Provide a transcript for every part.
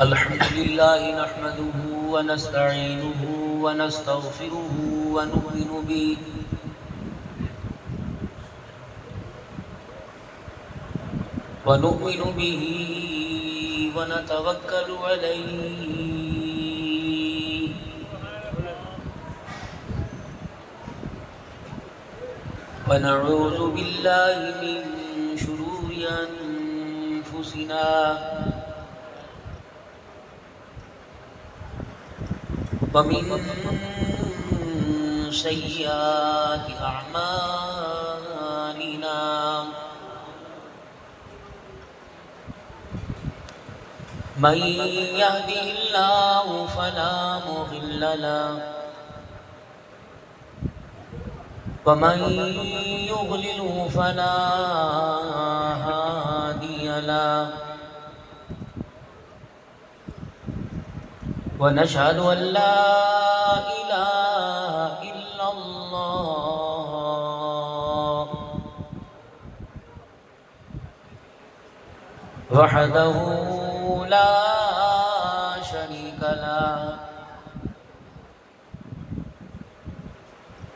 الحمد لله نحمده ونستعينه ونستغفره ونؤمن به ونتوكل عليه ونعوذ بالله من شرور أنفسنا ومن سيئات أعمالنا من يهده الله فلا مضل له ومن يضلل فلا هادي له ونشهد أن لا إله إلا الله وحده لا شريك له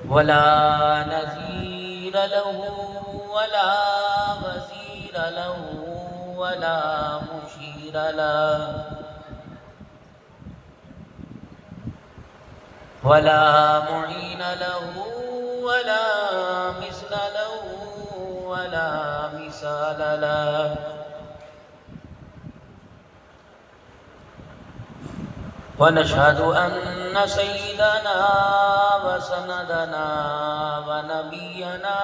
ولا نظير له ولا وزير له ولا مشير له ولا معين له ولا مثل له ولا مثال له ونشهد أن سيدنا وسندنا ونبينا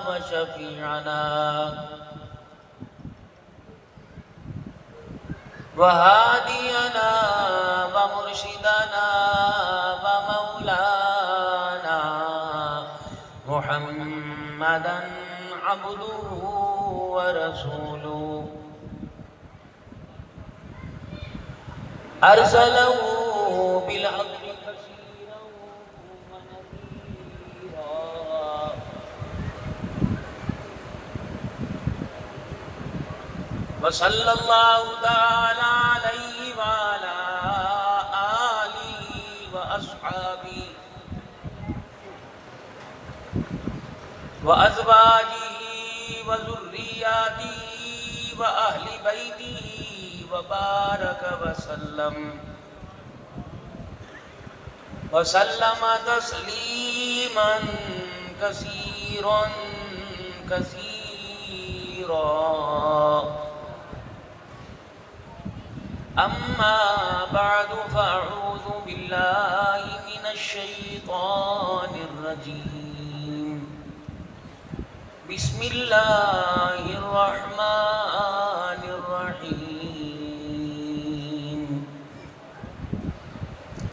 وشفيعنا وهادينا ومرشدنا ومولانا محمدا عبده ورسوله أرسله بالحق بشيرا ونذيرا وصلى الله تعالى عليه وعلى آله وأصحابه وأزواجه وذرياته وأهل بيته وبارك وسلم تسليما كثيرا أما بعد فأعوذ بالله من الشيطان الرجيم بسم الله الرحمن الرحيم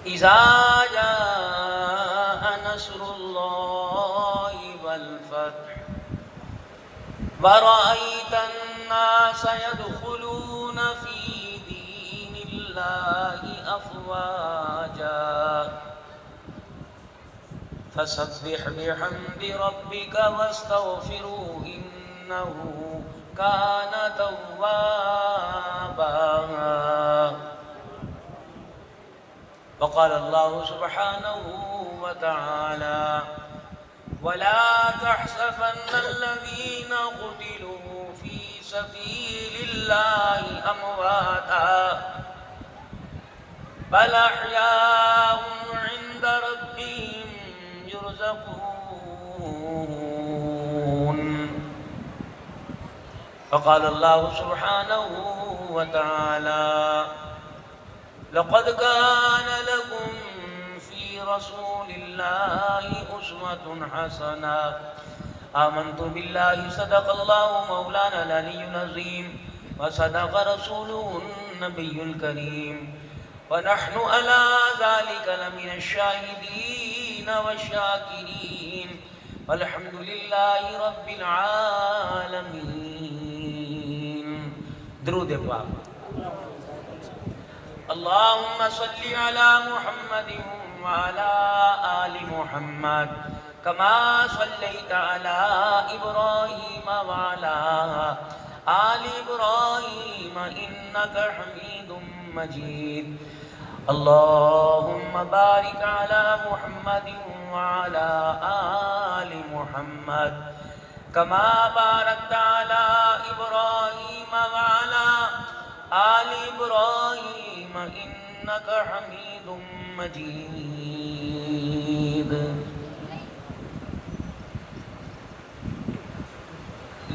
إذا جاء نصر الله والفتح ورأيت الناس يدخلون في دين الله أفواجا فسبح بحمد ربك واستغفره إنه كان توابا وقال الله سبحانه وتعالى ولا تحسبن الذين قتلوا في سبيل الله أمواتا بل أحياء عند ربهم يرزقون فقال الله سبحانه وتعالى لقد كان لكم في رسول الله أسوة حسنة آمنت بالله صدق الله مولانا العلي العظيم وصدق رسوله النبي الكريم ونحن على ذلك لمن الشاهدين والشاكرين والحمد لله رب العالمين. درود پاک. اللهم صل على محمد وعلى آل محمد كما صليت على إبراهيم وعلى آل إبراهيم إنك حميد مجيد اللهم بارك على محمد وعلى آل محمد كما باركت على إبراهيم وعلى آل إبراهيم إنك حميد مجيد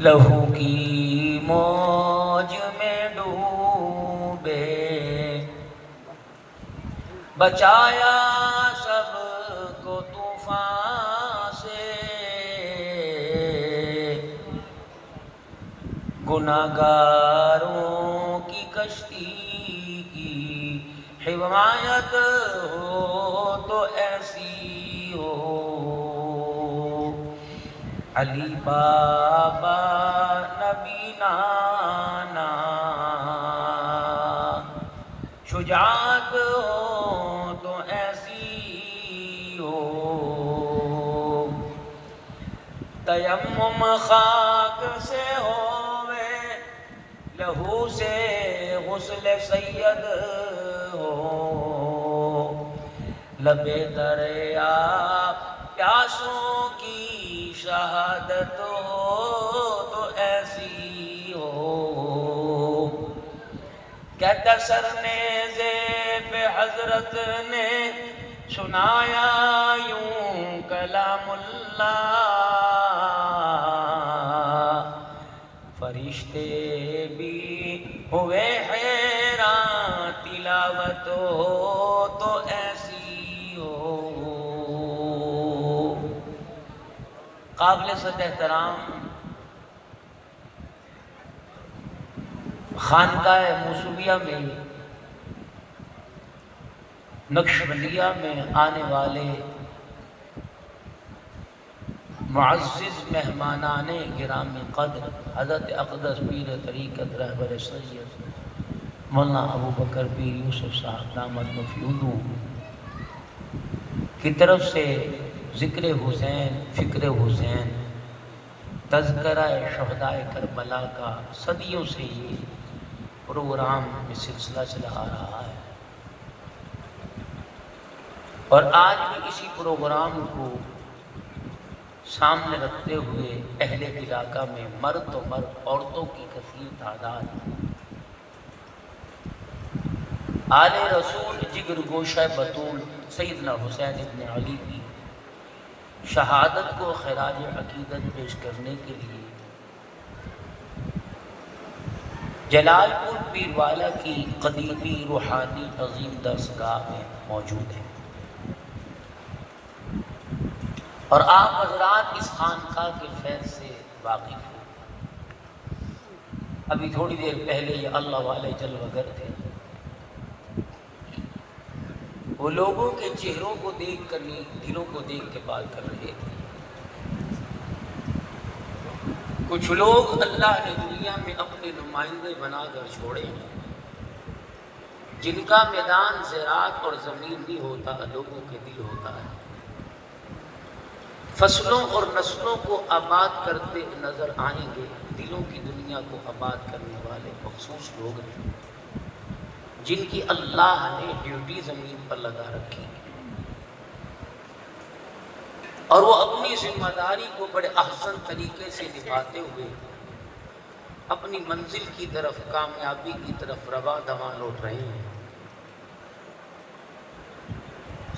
لہو کی موج میں ڈوبے بچایا سب کو طوفان سے گناہگاروں کی کشتی کی حمایت ہو تو ایسی ہو علی بابا نبی نانا شجاعت ہو تو ایسی ہو تیمم خاک سے ہوئے لہو سے غسل سید ہو لبے دریا پیاسوں کی شہادت ہو تو ایسی ہو کہتا سر نے زیب حضرت نے سنایا یوں کلام اللہ فرشتے بھی ہوئے حیران تلاوت ہو تو ایسی ہو قابل صد احترام خانقاہ موسویہ میں نقشبندیہ میں آنے والے معزز مہمانان گرام قدر حضرت اقدس پیر طریقت رہبر سید مولانا ابو بکر پیر یوسف صاحب دامت مفیودو کی طرف سے ذکر حسین فکر حسین تذکرہ شہداء کربلا کا صدیوں سے یہ پروگرام میں سلسلہ چلا آ رہا ہے اور آج بھی اسی پروگرام کو سامنے رکھتے ہوئے اہل علاقہ میں مرد و مرد عورتوں کی کثیر تعداد آل رسول جگر گوشہ بطول سیدنا حسین ابن علی کی شہادت کو خراج عقیدت پیش کرنے کے لیے جلال پور پیروالا کی قدیمی روحانی عظیم درسگاہ میں موجود ہیں اور آپ حضرات اس خانقاہ کے فیض سے واقف ہیں ابھی تھوڑی دیر پہلے یہ اللہ والے جلوگر تھے وہ لوگوں کے چہروں کو دیکھ کر نہیں دلوں کو دیکھ کے بات کر رہے تھے کچھ لوگ اللہ نے دنیا میں اپنے نمائندے بنا کر چھوڑے ہیں جن کا میدان زراعت اور زمین نہیں ہوتا لوگوں کے دل ہوتا ہے فصلوں اور نسلوں کو آباد کرتے نظر آئیں گے دلوں کی دنیا کو آباد کرنے والے مخصوص لوگ ہیں جن کی اللہ نے ڈیوٹی زمین پر لگا رکھی اور وہ اپنی ذمہ داری کو بڑے احسن طریقے سے نبھاتے ہوئے اپنی منزل کی طرف کامیابی کی طرف رواں دواں لوٹ رہے ہیں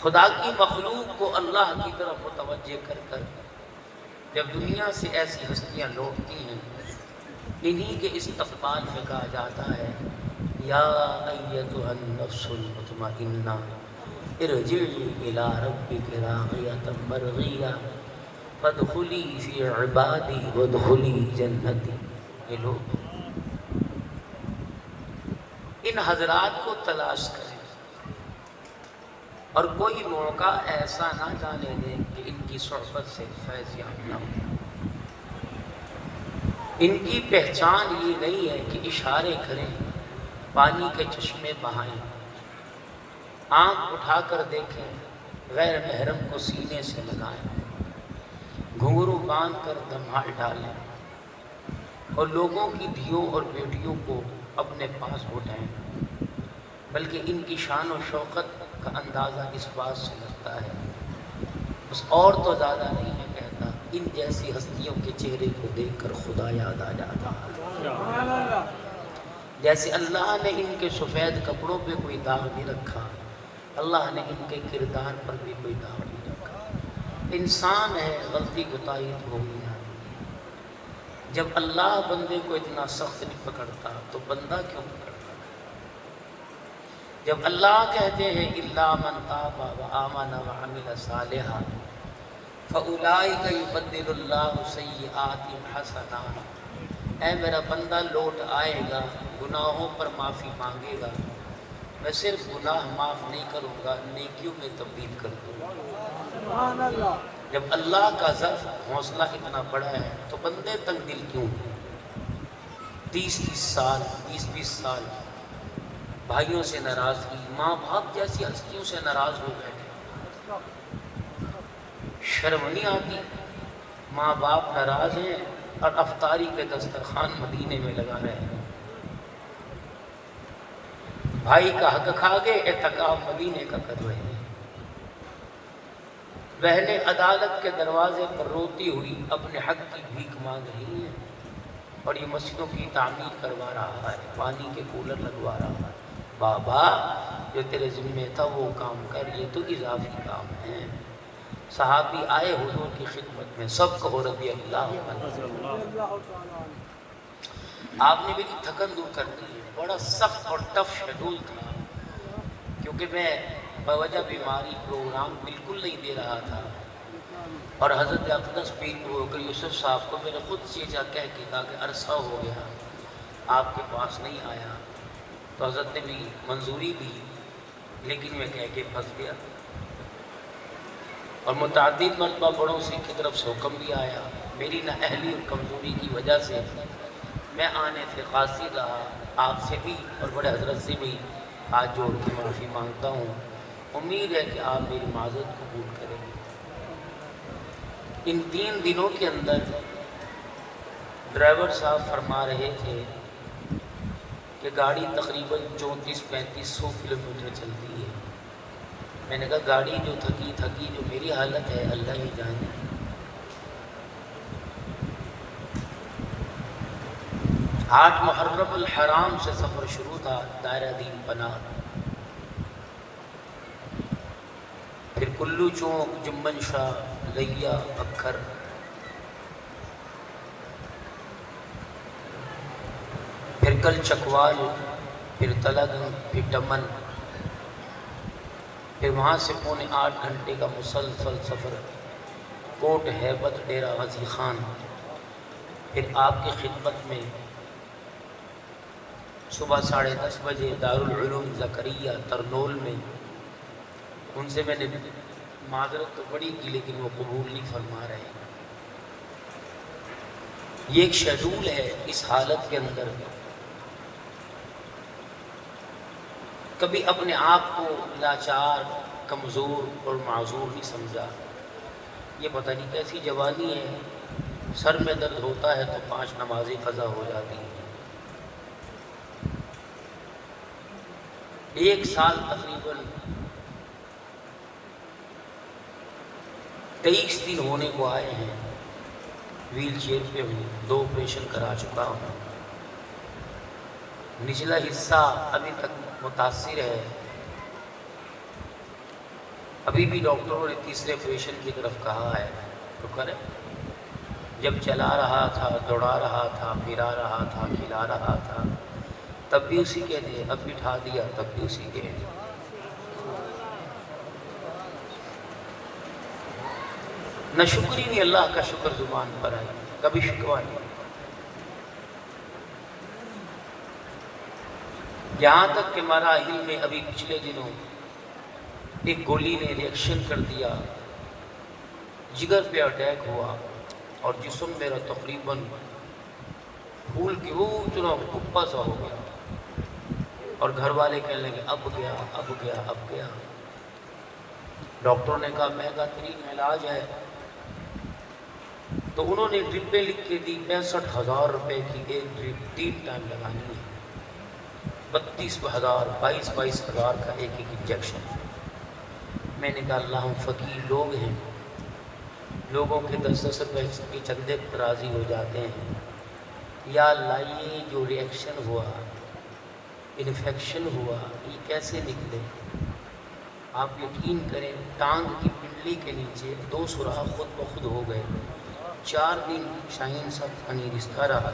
خدا کی مخلوق کو اللہ کی طرف متوجہ کر کر جب دنیا سے ایسی ہستیاں لوٹتی ہیں انہی کے استقبال میں کہا جاتا ہے یا ایتھا النفس المطمئنہ ارجعی الی ربک راضیۃ مرضیہ فادخلی فی عبادی وادخلی جنتی. یہ لوگ ان حضرات کو تلاش کریں اور کوئی موقع ایسا نہ جانے دیں کہ ان کی صحبت سے فیض یاب نہ ہو. ان کی پہچان یہ نہیں ہے کہ اشارے کریں پانی کے چشمے بہائیں آنکھ اٹھا کر دیکھیں غیر محرم کو سینے سے لگائیں گھنگرو باندھ کر دھمال ڈالیں اور لوگوں کی دھیوں اور بیٹیوں کو اپنے پاس اٹھائیں. بلکہ ان کی شان و شوکت کا اندازہ اس بات سے لگتا ہے، بس اور تو زیادہ نہیں ہے کہتا، ان جیسی ہستیوں کے چہرے کو دیکھ کر خدا یاد آ جاتا ہے۔ جیسے اللہ نے ان کے سفید کپڑوں پہ کوئی داغ نہیں رکھا، اللہ نے ان کے کردار پر بھی کوئی داغ نہیں رکھا۔ انسان ہے، غلطی کوتاہی تو ہوگی نا۔ جب اللہ بندے کو اتنا سخت نہیں پکڑتا تو بندہ کیوں پکڑتا؟ جب اللہ کہتے ہیں الا من تاب وآمن وعمل صالحا فاولئک یبدل اللہ سیئاتہم حسنات، اے میرا بندہ لوٹ آئے گا، گناہوں پر معافی مانگے گا، میں صرف گناہ معاف نہیں کروں گا، نیکیوں میں تبدیل کر دوں گا۔ سبحان اللہ۔ جب اللہ کا ظرف حوصلہ اتنا بڑا ہے تو بندے تنگ دل کیوں؟ 30 سال 20 سال بھائیوں سے ناراضگی، ماں باپ جیسی ہستیوں سے ناراض ہو گئے، شرم نہیں آتی؟ ماں باپ ناراض ہیں اور افطاری کے دسترخوان مدینے میں لگا رہے ہیں، بھائی کا حق کھا گئے، اعتکاف مدینے کا کر رہے ہیں، بہنیں عدالت کے دروازے پر روتی ہوئی اپنے حق کی بھیک مانگ رہی ہیں، اور یہ مسجدوں کی تعمیر کروا رہا ہے، پانی کے کولر لگوا رہا ہے۔ بابا جو تیرے ذمہ تھا وہ کام کر، یہ تو اضافی کام ہے۔ صحابی آئے حضور کی خدمت میں، سب کہو رضی اللہ عنہ۔ آپ نے میری تھکن دور کر دی، بڑا سخت اور ٹف شیڈول تھا، کیونکہ میں بوجہ بیماری پروگرام بالکل نہیں دے رہا تھا، اور حضرت اقدس پیر یوسف صاحب کو میں نے خود سے جا کہہ کے کہا کہ عرصہ ہو گیا آپ کے پاس نہیں آیا، تو حضرت نے بھی منظوری دی، لیکن میں کہہ کے پھنس گیا، اور متعدد مرتبہ بڑوں سے کی طرف سے حکم بھی آیا، میری نااہلی اور کمزوری کی وجہ سے میں آنے سے قاصر رہا، آپ سے بھی اور بڑے حضرت سے بھی ہاتھ جوڑ کے معافی مانگتا ہوں، امید ہے کہ آپ میری معذرت قبول کریں گے۔ ان 3 دنوں کے اندر ڈرائیور صاحب فرما رہے تھے کہ گاڑی تقریباً 34-3500 کلومیٹر چلتی ہے۔ میں نے کہا گاڑی جو تھکی جو میری حالت ہے اللہ ہی جانے۔ 8 محرم الحرام سے سفر شروع تھا، دائرہ دین پناہ، پھر کلو چوک، جمن شاہ، لیا، اکھر، پھر کل چکوال، پھر تلگنگ، پھر ڈمن، پھر وہاں سے 7.25 گھنٹے کا مسلسل سفر کوٹ ہیبت ڈیرہ غازی خان، پھر آپ کی خدمت میں صبح 10:30 بجے دارالعلوم زکریا ترنول میں، ان سے میں نے معذرت تو بڑی کی لیکن وہ قبول نہیں فرما رہے۔ یہ ایک شیڈول ہے، اس حالت کے اندر کبھی اپنے آپ کو لاچار، کمزور اور معذور نہیں سمجھا۔ یہ پتہ نہیں کیسی جوانی ہے، سر میں درد ہوتا ہے تو 5 نمازیں قضا ہو جاتی ہیں۔ 1 سال تقریباً 23 دن ہونے کو آئے ہیں، ویل چیئر پہ ہوں، 2 آپریشن کرا چکا ہوں، نچلا حصہ ابھی تک متاثر ہے، ابھی بھی ڈاکٹروں نے 3رے آپریشن کی طرف کہا ہے، تو کریں۔ جب چلا رہا تھا، دوڑا رہا تھا، پھرا رہا تھا، کھلا رہا تھا، تب بھی اسی کے تھے، اب بٹھا دیا تب بھی اسی کے تھے۔ نہ شکر ہی نہیں، اللہ کا شکر زبان پر آئی، کبھی شکوہ نہیں۔ یہاں تک کہ مراحل میں ابھی پچھلے دنوں ایک گولی نے ریئیکشن کر دیا، جگر پہ اٹیک ہوا اور جسم میرا تقریباً پھول کی وہ اتنا کپا سا ہو گیا، اور گھر والے کہنے لگے اب گیا اب گیا اب گیا۔ ڈاکٹر نے کہا مہنگا ترین علاج ہے، تو انہوں نے ڈرپیں لکھ کے دی، 65,000 روپے کی ایک ڈرپ 3 ٹائم لگانی ہے۔ 32,000 22,000 کا ایک انجیکشن۔ میں نے کہا اللہ ہم فقیر لوگ ہیں، لوگوں کے 10 روپے کے چندے پر راضی ہو جاتے ہیں، یا اللہ یہ جو ریئیکشن ہوا، انفیکشن ہوا، یہ کیسے نکلے؟ آپ یقین کریں ٹانگ کی پنڈلی کے نیچے 2 سوراخ خود بخود ہو گئے۔ 4 دن شاہین صاحب پانی رستا رہا،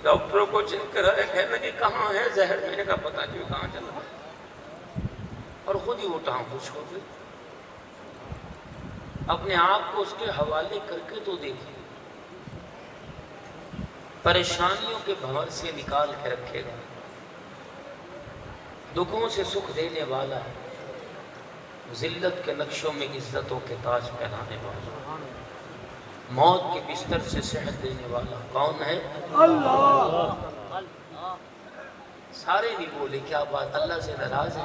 ڈاکٹروں کو چیک کرایا، کہنے لگے کہاں ہے زہر؟ میں نے کہا پتہ نہیں کہاں چلا، اور خود ہی وہ ٹانگ خوش ہو گئی۔ اپنے آپ کو اس کے حوالے کر کے تو دیکھیں، پریشانیوں کے بھنور سے نکال کے رکھے گا، دکھوں سے سکھ دینے والا ہے، ذلت کے نقشوں میں عزتوں کے تاج پہنانے والا، موت کے بستر سے صحت دینے والا کون ہے؟ اللہ۔ سارے نہیں بولے، کیا بات اللہ سے ناراض ہے؟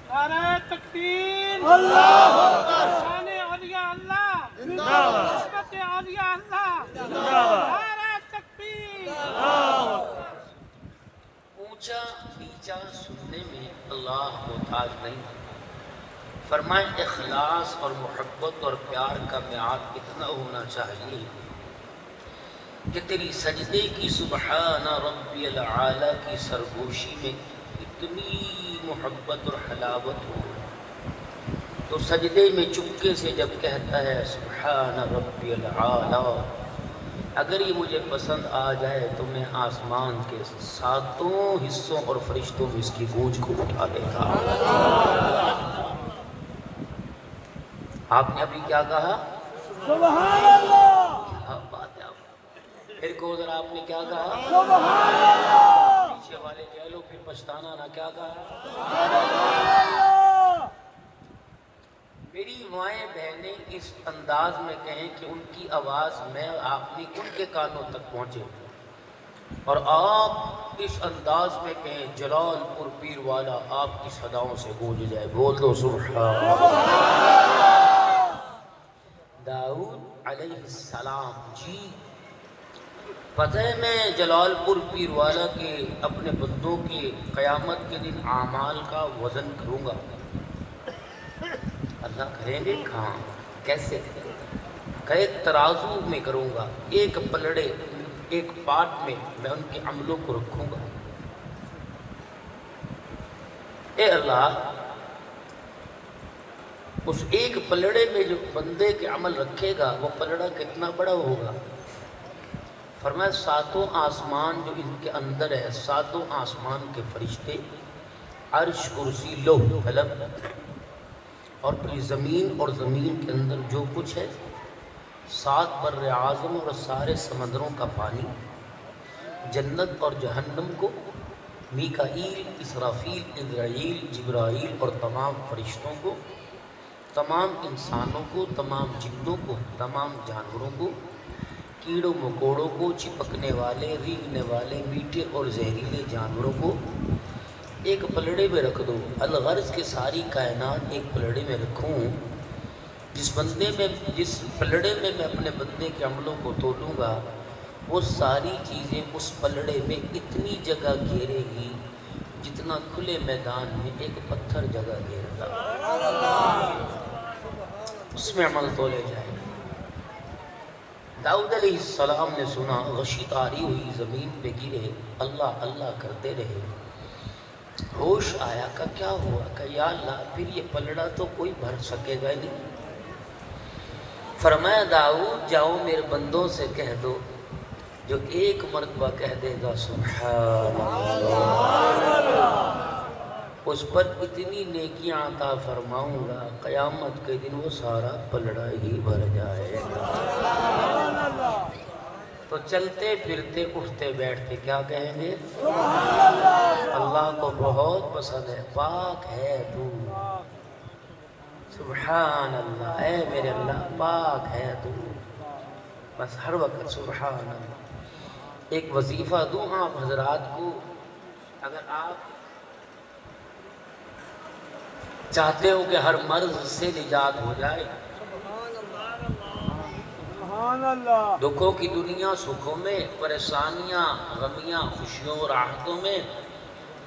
نعرہ تکبیر، اللہ اکبر، شان اولیاء اللہ زندہ باد، عصمت اولیاء اللہ زندہ باد، نعرہ تکبیر، اللہ اکبر۔ اونچا نیچا سننے میں اللہ محتاج نہیں، فرمائے اخلاص اور محبت اور پیار کا معیار اتنا ہونا چاہیے کہ تیری سجدے کی سبحان ربی العالی کی سرگوشی میں اتنی محبت اور حلاوت ہو تو سجدے میں چپکے سے جب کہتا ہے سبحان ربی العالی، اگر یہ مجھے پسند آ جائے تو میں آسمان کے 7 حصوں اور فرشتوں میں اس کی گونج کو اٹھا دیتا۔ آپ نے ابھی کیا کہا؟ سبحان اللہ، کیا بات ہے آپ؟ پھر کو ذرا آپ نے کیا کہا؟ سبحان اللہ، پیچھے والے کہہ لو پھر پچھتانا نہ، کیا کہا؟ سبحان اللہ۔ میری مائیں بہنیں اس انداز میں کہیں کہ ان کی آواز میں آپ نے ان کے کانوں تک پہنچے، اور آپ اس انداز میں کہیں جلال پور پیر والا آپ کی صداؤں سے گونج جائے، بول دو سبحان اللہ۔ داؤد علیہ السلام، جی پتہ ہے میں جلال پور پیر والا کے اپنے بندوں کے قیامت کے دن اعمال کا وزن کروں گا۔ اللہ کریں گے کہاں، کیسے؟ کہ ایک ترازو میں کروں گا، ایک پلڑے ایک پاٹ میں میں ان کے عملوں کو رکھوں گا۔ اے اللہ، اس ایک پلڑے میں جو بندے کے عمل رکھے گا وہ پلڑا کتنا بڑا ہوگا؟ فرمایا 7 آسمان جو ان کے اندر ہے، 7 آسمان کے فرشتے، عرش کرسی لوح قلم، اور پھر زمین اور زمین کے اندر جو کچھ ہے، 7 بر اعظم اور سارے سمندروں کا پانی، جنت اور جہنم کو، میکائیل، اسرافیل، اسرائیل، جبرائیل اور تمام فرشتوں کو، تمام انسانوں کو، تمام جنوں کو، تمام جانوروں کو، کیڑوں مکوڑوں کو، چپکنے والے، رینگنے والے، میٹھے اور زہریلے جانوروں کو ایک پلڑے میں رکھ دو۔ الغرض کے ساری کائنات ایک پلڑے میں رکھوں، جس پلڑے میں میں اپنے بندے کے عملوں کو تولوں گا، وہ ساری چیزیں اس پلڑے میں اتنی جگہ گھیرے گی جتنا کھلے میدان میں ایک پتھر جگہ گھیرتا، اس میں عمل تولے جائے۔ داؤد علیہ السلام نے سنا، غشی طاری ہوئی زمین پہ گرے، اللہ اللہ کرتے رہے، ہوش آیا کہ کیا ہوا؟ کہ یا اللہ پھر یہ پلڑا تو کوئی بھر سکے گا نہیں۔ فرمایا داؤد جاؤ میرے بندوں سے کہہ دو، جو ایک مرتبہ کہہ دے گا سبحان اللہ، اس پر اتنی نیکیاں عطا فرماؤں گا قیامت کے دن وہ سارا پلڑا ہی بھر جائے گا۔ تو چلتے پھرتے اٹھتے بیٹھتے کیا کہیں گے؟ اللہ کو بہت پسند ہے، پاک ہے تو، سبحان اللہ، اے میرے اللہ پاک ہے تو، بس ہر وقت سبحان اللہ۔ ایک وظیفہ دوں آپ حضرات کو، اگر آپ چاہتے ہو کہ ہر مرض سے نجات ہو جائے، دکھوں کی دنیا سکھوں میں، پریشانیاں غمیاں خوشیوں راحتوں میں،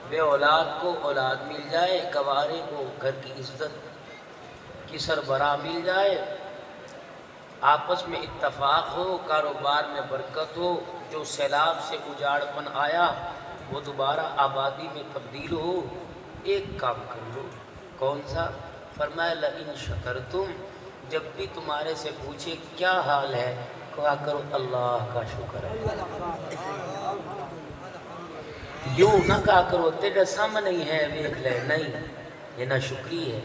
بے اولاد کو اولاد مل جائے، گوارے کو گھر کی عزت کی سربراہ مل جائے، آپس میں اتفاق ہو، کاروبار میں برکت ہو، جو سیلاب سے اجاڑپن آیا وہ دوبارہ آبادی میں تبدیل ہو، ایک کام کر لو۔ کون سا؟ فرمایا لئن شکرتم، جب بھی تمہارے سے پوچھے کیا حال ہے، کہا کرو اللہ کا شکر ہے۔ یوں نہ کہا کرو تیرے سامنے ہی ہے دیکھ لے، نہیں، یہ نہ شکری ہے۔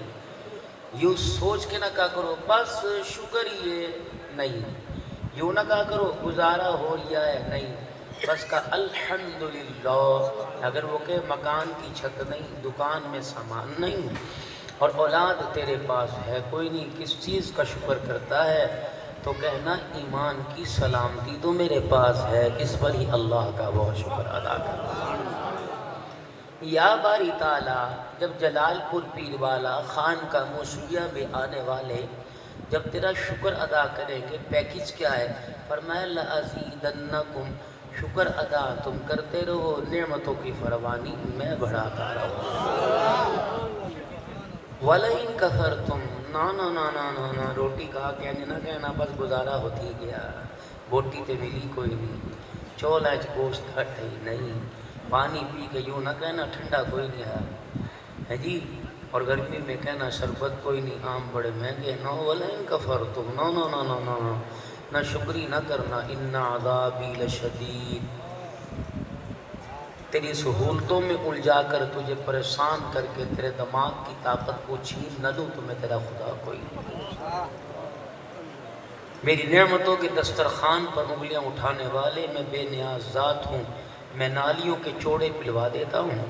یوں سوچ کے نہ کہا کرو بس شکر ہی ہے، نہیں۔ یوں نہ کہا کرو گزارا ہو لیا ہے، نہیں، بس کہا الحمدللہ۔ اگر وہ کہ مکان کی چھت نہیں، دکان میں سامان نہیں، اور اولاد تیرے پاس ہے کوئی نہیں، کس چیز کا شکر کرتا ہے؟ تو کہنا ایمان کی سلامتی تو میرے پاس ہے، اس پر ہی اللہ کا بہت شکر ادا کرنا۔ یا باری تعالیٰ، جب جلال پور پیر والا خان کا موسویہ میں آنے والے جب تیرا شکر ادا کریں گے، پیکج کیا ہے؟ فرمایا لَأَزِيدَنَّكُمْ، شکر ادا تم کرتے رہو، نعمتوں کی فراوانی میں بڑھاتا رہو۔ وَلَئِن كَفَرْتُمْ، نا نا نا نا نا نا، روٹی کہا کہنے نہ کہنا بس گزارا ہوتی گیا، بوٹی تے ملی کوئی نہیں، چولا چ گوشت کھٹے نہیں، پانی پی کے یوں نہ کہنا ٹھنڈا کوئی نہیں ہے جی، اور گرمی میں کہنا شربت کوئی نہیں، آم بڑے مہنگے، نو وَلَئِن كَفَرْتُمْ، نو نو نو نو نو نہ شکری نہ کرنا، اِنَّ عَذَابِي لَشَدِيدٌ۔ تیری سہولتوں میں الجھا کر تجھے پریشان کر کے تیرے دماغ کی طاقت کو چھین نہ دوں تو میں تیرا خدا کوئی نہیں۔ میری نعمتوں کے دسترخوان پر انگلیاں اٹھانے والے میں بے نیاز ذات ہوں، میں نالیوں کے چوڑے پلوا دیتا ہوں،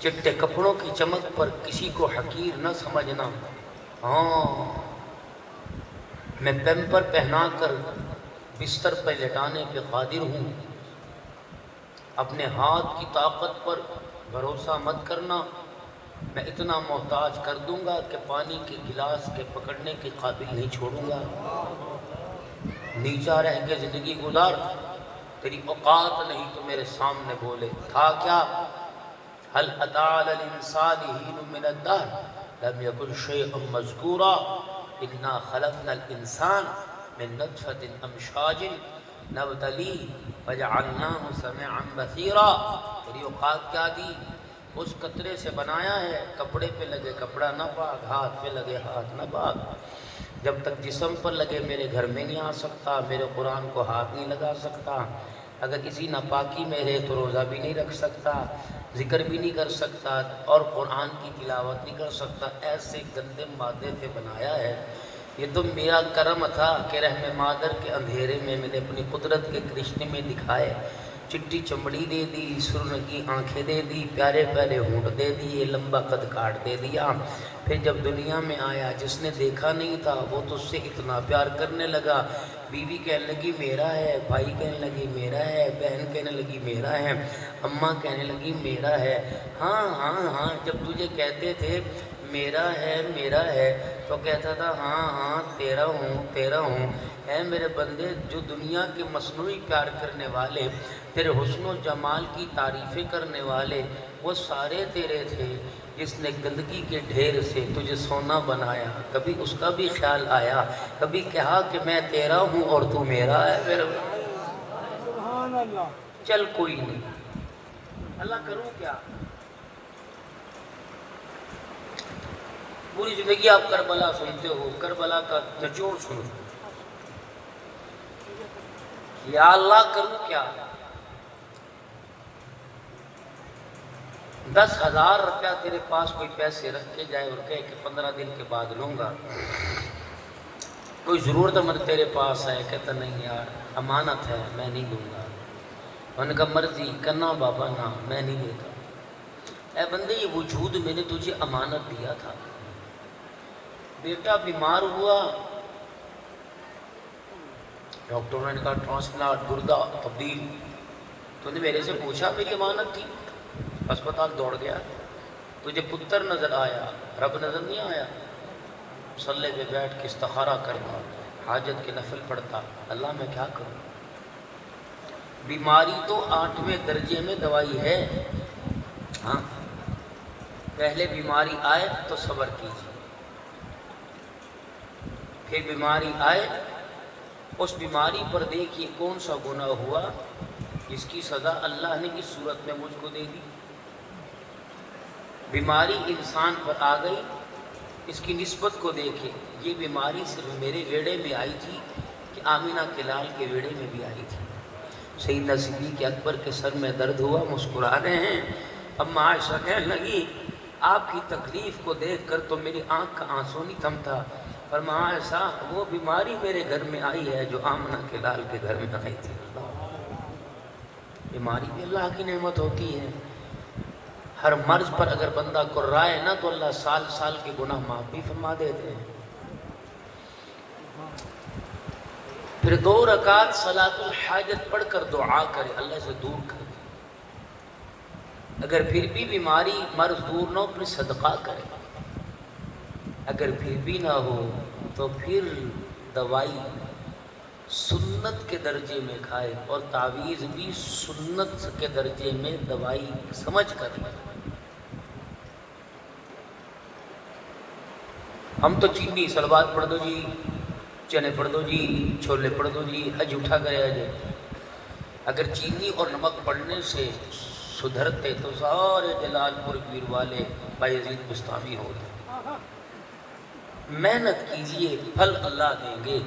چٹے کپڑوں کی چمک پر کسی کو حقیر نہ سمجھنا، ہاں میں پیمپر پہنا کر بستر پہ لٹانے پہ قادر ہوں، اپنے ہاتھ کی طاقت پر بھروسہ مت کرنا، میں اتنا محتاج کر دوں گا کہ پانی کے گلاس کے پکڑنے کے قابل نہیں چھوڑوں گا، نیچا رہ کے زندگی گزار، تیری اوقات نہیں تو میرے سامنے بولے تھا کیا؟ هل اتى على الانسان حين من الدهر لم يكن شيئا مذكورا انا خلقنا الانسان من نطفة امشاج نبتليه فجعلناه سميعا بصيرا۔ تیری اوقات کیا دی؟ اس قطرے سے بنایا ہے، کپڑے پہ لگے کپڑا نہ پاک، ہاتھ پہ لگے ہاتھ نہ پاک، جب تک جسم پر لگے میرے گھر میں نہیں آ سکتا، میرے قرآن کو ہاتھ نہیں لگا سکتا، اگر کسی ناپاکی میں رہے تو روزہ بھی نہیں رکھ سکتا، ذکر بھی نہیں کر سکتا، اور قرآن کی تلاوت نہیں کر سکتا، ایسے گندے مادے سے بنایا ہے۔ یہ تو میرا کرم تھا کہ رحم مادر کے اندھیرے میں میں نے اپنی قدرت کے کرشنے میں دکھائے، چٹی چمڑی دے دی، سرنگی آنکھیں دے دی، پیارے پیارے ہونٹ دے دیے، لمبا قد کاٹ دے دیا، پھر جب دنیا میں آیا جس نے دیکھا نہیں تھا وہ تو اس سے اتنا پیار کرنے لگا، بیوی کہنے لگی میرا ہے، بھائی کہنے لگی میرا ہے، بہن کہنے لگی میرا ہے، اماں کہنے لگی میرا ہے، ہاں ہاں ہاں، جب تجھے کہتے تھے میرا ہے تو کہتا تھا ہاں ہاں تیرا ہوں، اے میرے بندے، جو دنیا کے مصنوعی پیار کرنے والے، تیرے حسن و جمال کی تعریفیں کرنے والے، وہ سارے تیرے تھے، جس نے گندگی کے ڈھیر سے تجھے سونا بنایا، کبھی اس کا بھی خیال آیا، کبھی کہا کہ میں تیرا ہوں اور تو میرا ہے؟ میرے چل کوئی نہیں، اللہ کروں کیا؟ پوری زندگی آپ کربلا سنتے ہو، کربلا کا نچوڑ سنو، یا اللہ کروں کیا؟ 10,000 روپیہ تیرے پاس کوئی پیسے رکھ کے جائے اور کہے کہ 15 دن کے بعد لوں گا، کوئی ضرورت مند تیرے پاس ہے، کہتا نہیں یار امانت ہے میں نہیں دوں گا، ان کا مرضی کرنا بابا نا میں نہیں دیتا، اے بندے یہ وجود میں نے تجھے امانت دیا تھا، بیٹا بیمار ہوا، ڈاکٹروں نے کہا ٹرانسپلانٹ گردہ تبدیل، تو نے میرے سے پوچھا میری امانت تھی، اسپتال دوڑ گیا، تجھے پتر نظر آیا رب نظر نہیں آیا، مصلے پہ بیٹھ کے استخارہ کرتا، حاجت کے نفل پڑھتا، اللہ میں کیا کروں؟ بیماری تو 8ویں درجے میں دوائی ہے۔ ہاں، پہلے بیماری آئے تو صبر کیجیے، پھر بیماری آئے، اس بیماری پر دیکھیے کون سا گناہ ہوا جس کی سزا اللہ نے اس صورت میں مجھ کو دے دی۔ بیماری انسان پر آ گئی، اس کی نسبت کو دیکھے، یہ بیماری صرف میرے ویڑے میں آئی تھی کہ آمینہ کے لال کے ویڑے میں بھی آئی تھی؟ سیدنا صدیق اکبر کے سر میں درد ہوا، مسکرا رہے ہیں۔ اما عائشہ کہنے لگی آپ کی تکلیف کو دیکھ کر تو میری آنکھ کا آنسو نہیں تھمتا، فرمایا عائشہ وہ بیماری میرے گھر میں آئی ہے جو آمنہ کے لال کے گھر میں آئی تھی۔ بیماری بھی اللہ کی نعمت ہوتی ہے۔ ہر مرض پر اگر بندہ قرائے نا تو اللہ سال سال کے گناہ معاف بھی فرما دیتے ہیں۔ پھر 2 رکعت صلاۃ الحاجت پڑھ کر دعا کرے، اللہ سے دور کر دے۔ اگر پھر بھی بیماری مرض دور نہ ہو پھر صدقہ کرے، اگر پھر بھی نہ ہو تو پھر دوائی سنت کے درجے میں کھائے، اور تعویذ بھی سنت کے درجے میں دوائی سمجھ کر لے۔ ہم تو چینی سلوات پڑھ دو جی، چنے پڑھ دو جی، چھولے پڑھ دو جی، حج اٹھا کرے آجے۔ اگر چینی اور نمک پڑھنے سے سدھرتے تو سارے جلال پور پیر والے بایزید بستامی ہوتے۔ محنت کیجئے، پھل اللہ دیں گے۔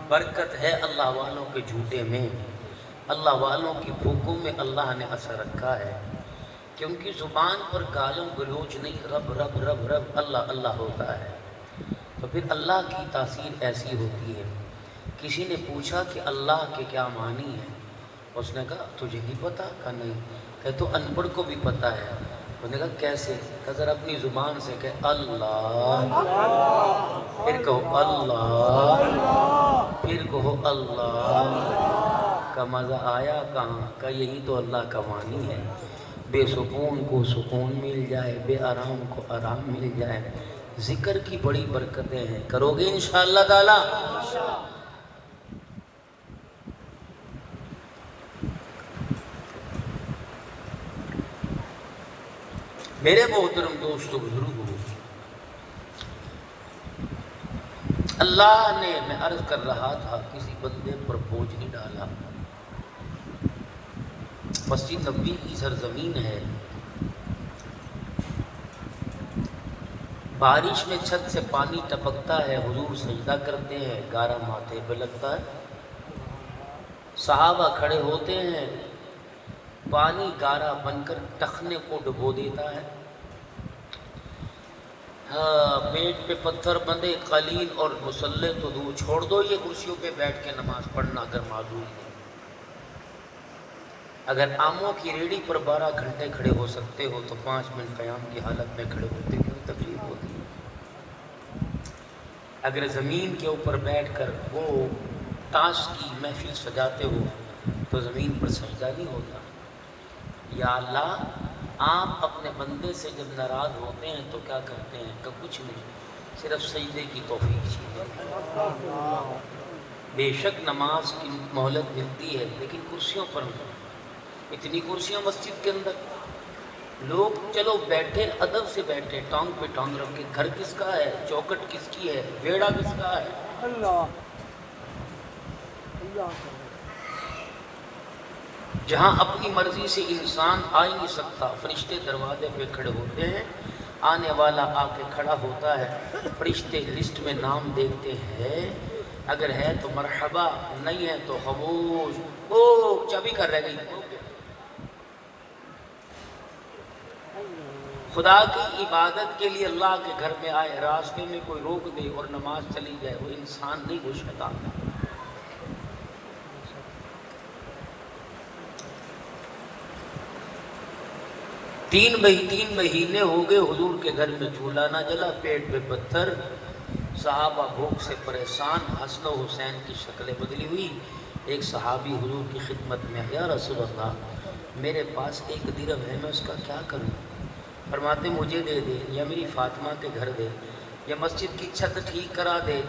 برکت ہے اللہ والوں کے جھوٹے میں، اللہ والوں کی بھوکوں میں اللہ نے اثر رکھا ہے، کیونکہ زبان پر گالوں گلوچ نہیں، رب رب رب رب اللہ اللہ ہوتا ہے، تو پھر اللہ کی تاثیر ایسی ہوتی ہے۔ کسی نے پوچھا کہ اللہ کے کیا معنی ہے؟ اس نے کہا تجھے نہیں پتا؟ کہا نہیں۔ کہ تو ان پڑھ کو بھی پتا ہے؟ اس نے کہا کیسے؟ کہ ذرا اپنی زبان سے کہ اللہ، پھر کہو اللہ، پھر کہو اللہ، کا مزہ آیا کہاں؟ کا یہی تو اللہ کا معنی ہے۔ بے سکون کو سکون مل جائے، بے آرام کو آرام مل جائے، ذکر کی بڑی برکتیں ہیں۔ کرو گے انشاءاللہ تعالی؟ میرے محترم دوستو بزرگو، اللہ نے، میں عرض کر رہا تھا، کسی بندے پر بوجھ نہیں ڈالا۔ مسجد نبوی کی سرزمین ہے، بارش میں چھت سے پانی ٹپکتا ہے، حضور سجدہ کرتے ہیں، گارا ماتھے پہ لگتا ہے، صحابہ کھڑے ہوتے ہیں، پانی گارا بن کر ٹخنے کو ڈبو دیتا ہے، پیٹ پہ پتھر بندے، قلیل اور مصلے تو دور چھوڑ دو، یہ کرسیوں پہ بیٹھ کے نماز پڑھنا اگر معذور ہے۔ اگر آموں کی ریڑھی پر 12 گھنٹے کھڑے ہو سکتے ہو تو 5 منٹ قیام کی حالت میں کھڑے ہوتے کیوں تکلیف ہوتی ہے؟ اگر زمین کے اوپر بیٹھ کر وہ تاش کی محفل سجاتے ہو تو زمین پر سجدہ نہیں ہوتا۔ یا اللہ، آپ اپنے بندے سے جب ناراض ہوتے ہیں تو کیا کرتے ہیں؟ کہ کچھ نہیں، صرف سجدے کی توفیق چاہیے۔ بے شک نماز کی مہلت ملتی ہے لیکن کرسیوں پر نہیں۔ اتنی کرسیاں مسجد کے اندر، لوگ چلو بیٹھے، ادب سے بیٹھے، ٹانگ پہ ٹانگ رکھ کے۔ گھر کس کا ہے؟ چوکٹ کس کی ہے؟ ویڑا کس کا ہے؟ اللہ۔ جہاں اپنی مرضی سے انسان آ ہی نہیں سکتا، فرشتے دروازے پہ کھڑے ہوتے ہیں، آنے والا آ کے کھڑا ہوتا ہے، فرشتے لسٹ میں نام دیکھتے ہیں، اگر ہے تو مرحبا، نہیں ہے تو خاموش، او چابی کر رہ گئی۔ خدا کی عبادت کے لیے اللہ کے گھر میں آئے، راستے میں کوئی روک دے اور نماز چلی جائے، وہ انسان نہیں، وہ شیطان ہے۔ 3 مہینے ہو گئے حضور کے گھر میں چولہا نہ جلا، پیٹ پہ پتھر، صحابہ بھوک سے پریشان، حسن و حسین کی شکلیں بدلی ہوئی۔ ایک صحابی حضور کی خدمت میں، یا رسول اللہ میرے پاس 1 درہم ہے، میں اس کا کیا کروں؟ فرماتے مجھے دے دے یا میری فاطمہ کے گھر دے۔ یا مسجد کی چھت ٹھیک کرا دے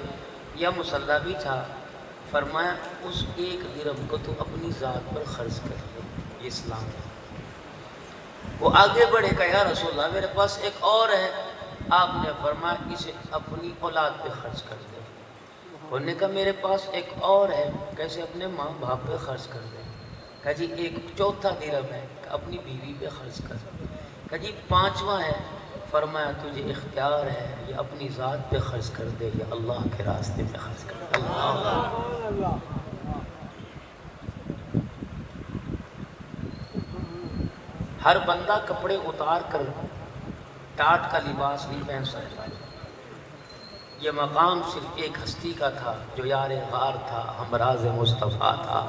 یا مصلی بھی تھا، فرمایا اس ایک درہم کو تو اپنی ذات پر خرچ کر لے، یہ اسلام ہے۔ وہ آگے بڑھے کہ یا رسول اللہ میرے پاس ایک اور ہے، آپ نے فرمایا اسے اپنی اولاد پہ خرچ کر دے۔ انہوں نے کہا میرے پاس ایک اور ہے، کیسے اپنے ماں باپ پہ خرچ کر دے۔ کہا جی ایک چوتھا درہم ہے، اپنی بیوی پہ خرچ کر دے۔ کہا جی پانچواں ہے، فرمایا تجھے اختیار ہے، یہ اپنی ذات پہ خرچ کر دے یا اللہ کے راستے میں خرچ کر دے۔ اللہ ہر بندہ کپڑے اتار کر ٹاٹ کا لباس نہیں پہن سکتا۔ یہ مقام صرف ایک ہستی کا تھا جو یار غار تھا، ہمراز مصطفیٰ تھا،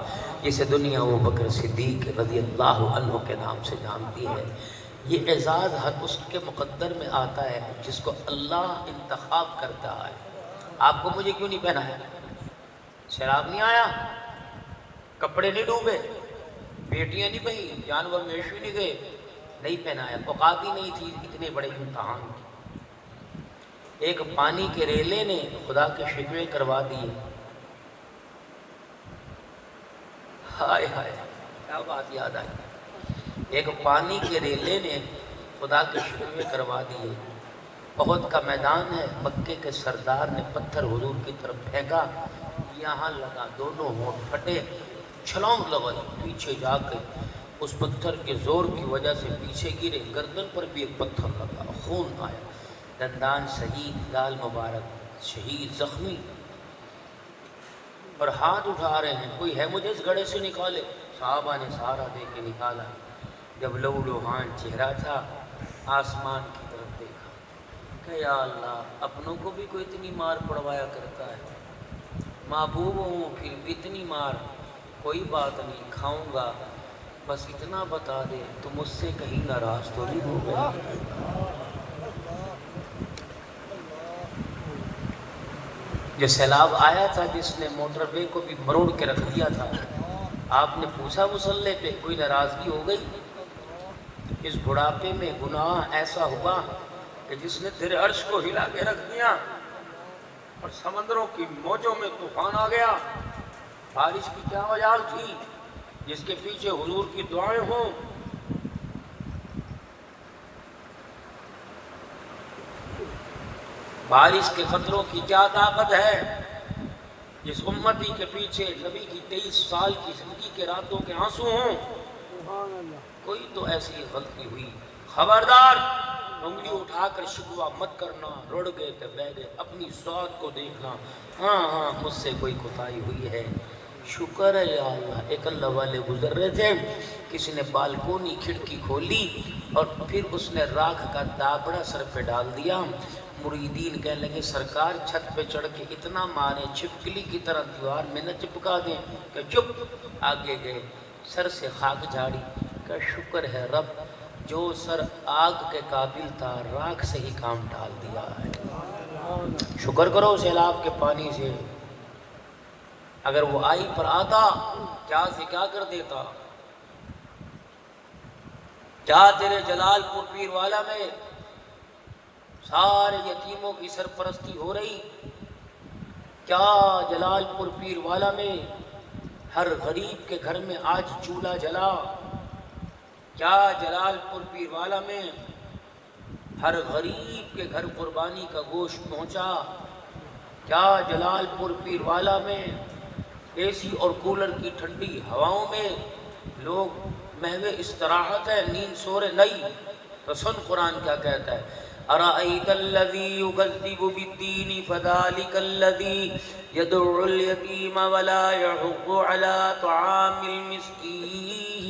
جسے دنیا ابوبکر صدیق رضی اللہ عنہ کے نام سے جانتی ہے۔ یہ اعزاز ہر اس کے مقدر میں آتا ہے جس کو اللہ انتخاب کرتا ہے۔ آپ کو مجھے کیوں نہیں پہنا ہے؟ شراب نہیں آیا، کپڑے نہیں ڈوبے، بیٹیاں نہیں بہی، جانور مویشی نہیں گئے، نہیں پہنایا، اوقات ہی نہیں تھی اتنے بڑے امتحان کی۔ ایک پانی کے ریلے نے خدا کے شکوے کروا دیے۔ ہائے ہائے کیا بات یاد آئی۔ ایک پانی کے ریلے نے خدا کے شکوے کروا دیے۔ احد کا میدان ہے، مکے کے سردار نے پتھر حضور کی طرف پھینکا، یہاں لگا، دونوں ہونٹ پھٹے، چھلانگ لگائی، پیچھے جا کے اس پتھر کے زور کی وجہ سے پیچھے گرے، گردن پر بھی ایک پتھر لگا، خون آیا، دندان شہید، گال مبارک شہید، زخمی، اور ہاتھ اٹھا رہے ہیں، کوئی ہے مجھے اس گڑھے سے نکالے۔ صحابہ نے سہارا دے کے نکالا۔ جب لو لوہان چہرہ تھا، آسمان کی طرف دیکھا کہ یا اللہ اپنوں کو بھی کوئی اتنی مار پڑوایا کرتا ہے، محبوب ہوں پھر بھی اتنی مار، کوئی بات نہیں کھاؤں گا، بس اتنا بتا دے تو مجھ سے کہیں ناراض تو نہیں ہو گئے۔ جو سیلاب آیا تھا جس نے موٹر وے کو بھی مروڑ کے رکھ دیا تھا، آپ نے پوچھا مصلی پہ کوئی ناراضگی ہو گئی؟ اس بڑھاپے میں گناہ ایسا ہوا کہ جس نے تیرے عرش کو ہلا کے رکھ دیا، اور سمندروں کی موجوں میں طوفان آ گیا۔ بارش کی کیا وجہ تھی؟ جس کے پیچھے حضور کی دعائیں ہوں۔ بارش کے قطروں کی کیا طاقت ہے؟ جس امتی کے پیچھے نبی کی 23 سال کی زندگی کے راتوں کے آنسو ہوں۔ کوئی تو ایسی غلطی ہوئی، خبردار انگلی اٹھا کر شکوہ مت کرنا، رڑ گئے کہ بہ گئے، اپنی ذات کو دیکھنا، ہاں ہاں مجھ سے کوئی کوتاہی ہوئی ہے، شکر ہے یا اللہ۔ ایک اللہ والے گزر رہے تھے، کسی نے بالکونی کھڑکی کھولی اور پھر اس نے راکھ کا دابڑا سر پہ ڈال دیا۔ مریدین کہنے لگے سرکار چھت پہ چڑھ کے اتنا مارے، چھپکلی کی طرح دیوار میں نہ چپکا دیں، کہ چپ۔ آگے گئے، سر سے خاک جھاڑی، کہ شکر ہے رب جو سر آگ کے قابل تھا راکھ سے ہی کام ڈال دیا ہے۔ شکر کرو سیلاب کے پانی سے، اگر وہ آئی پر آتا کیا سے کیا کر دیتا۔ کیا تیرے جلال پور پیر والا میں سارے یتیموں کی سرپرستی ہو رہی؟ کیا جلال پور پیر والا میں ہر غریب کے گھر میں آج چولہا جلا؟ کیا جلال پور پیر والا میں ہر غریب کے گھر قربانی کا گوشت پہنچا؟ کیا جلال پور پیر والا میں اے سی اور کولر کی ٹھنڈی ہواؤں میں لوگ محو استراحت ہے، نیند سو رہے نہیں؟ تو سن قرآن کیا کہتا ہے، أَرَأَيْتَ الَّذِي يُكَذِّبُ بِالدِّينِ فَذَلِكَ الَّذِي يَدُعُّ الْيَتِيمَ وَلَا يَحُضُّ عَلَى طَعَامِ الْمِسْكِينِ۔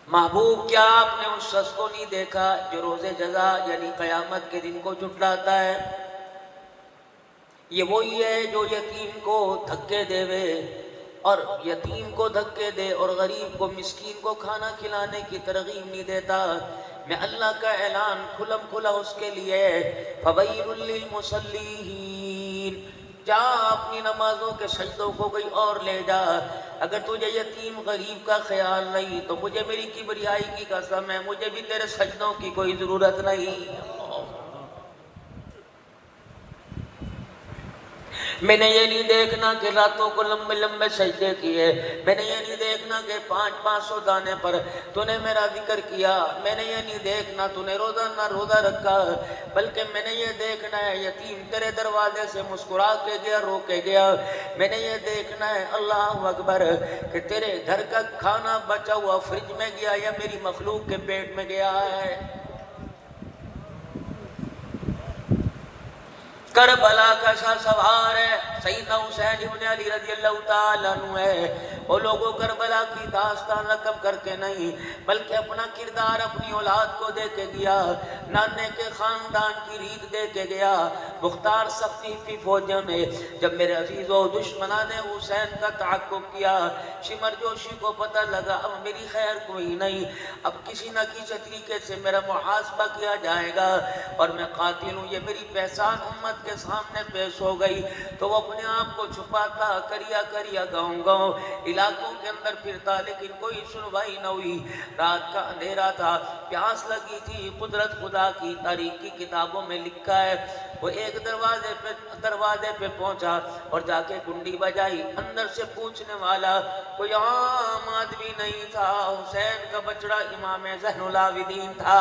محبوب کیا آپ نے اس شخص کو نہیں دیکھا جو روز جزا یعنی قیامت کے دن کو جھٹلاتا ہے؟ یہ وہی ہے جو یتیم کو دھکے دے اور یتیم کو دھکے دے اور غریب کو مسکین کو کھانا کھلانے کی ترغیب نہیں دیتا۔ میں اللہ کا اعلان کھلم کھلا اس کے لیے، فَوَيْلٌ لِّلْمُصَلِّينَ، جا اپنی نمازوں کے سجدوں کو کوئی اور لے جا، اگر تجھے یتیم غریب کا خیال نہیں تو مجھے میری کبریائی کی قسم ہے، مجھے بھی تیرے سجدوں کی کوئی ضرورت نہیں۔ میں نے یہ نہیں دیکھنا کہ راتوں کو لمبے لمبے سجدے کیے، میں نے یہ نہیں دیکھنا کہ 500 دانے پر تو نے میرا ذکر کیا، میں نے یہ نہیں دیکھنا تو نے روزانہ روزہ رکھا، بلکہ میں نے یہ دیکھنا ہے یتیم تیرے دروازے سے مسکرا کے گیا، رو کے گیا، میں نے یہ دیکھنا ہے اللہ اکبر کہ تیرے گھر کا کھانا بچا ہوا فریج میں گیا یا میری مخلوق کے پیٹ میں گیا ہے۔ کربلا کا شاہ سوار ہے، سیدنا حسین ابن علی رضی اللہ تعالیٰ عنہ ہے۔ وہ لوگوں کربلا کی داستان رقم کر کے نہیں بلکہ اپنا کردار اپنی اولاد کو دے کے گیا، نانے کے خاندان کی ریت دے کے گیا۔ مختار سختی کی فوجوں نے جب میرے عزیز و دشمنان نے حسین کا تعاقب کیا، شمر جوشی کو پتہ لگا اب میری خیر کوئی نہیں، اب کسی نہ کسی طریقے سے میرا محاسبہ کیا جائے گا اور میں قاتل ہوں، یہ میری پہچان امت کے سامنے پیش ہو گئی، تو وہ اپنے آپ کو چھپاتا، کریا کریا گاؤں گاؤں علاقوں کے اندر پھرتا، لیکن کوئی سنوائی نہ ہوئی۔ رات کا اندھیرا تھا، پیاس لگی تھی، قدرت خدا کی تاریخ کی کتابوں میں لکھا ہے وہ ایک دروازے پہ پہنچا اور جا کے کنڈی بجائی، اندر سے پوچھنے والا کوئی عام آدمی نہیں تھا، حسین کا بچڑا امام زین العابدین تھا۔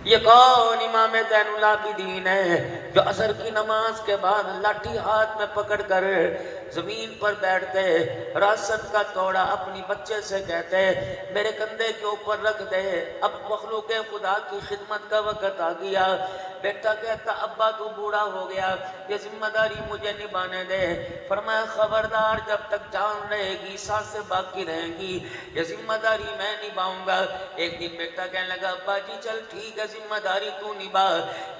یہ کون امام زین العابدین ہے جو عصر کی نماز کے بعد لاٹھی ہاتھ میں پکڑ کر زمین پر بیٹھتے، راست کا توڑا اپنی بچے سے کہتے میرے کندھے کے اوپر رکھ دے، اب مخلوق خدا کی خدمت کا وقت آ گیا۔ بیٹا کہتا ابا تو بوڑھا ہو گیا، یہ ذمہ داری مجھے نبھانے دے۔ فرمایا خبردار، جب تک جان رہے گی سانسیں باقی رہیں گی یہ ذمہ داری میں نبھاؤں گا۔ ایک دن بیٹا کہنے لگا ابا جی چل ٹھیک ہے ذمہ داری تو نبھا،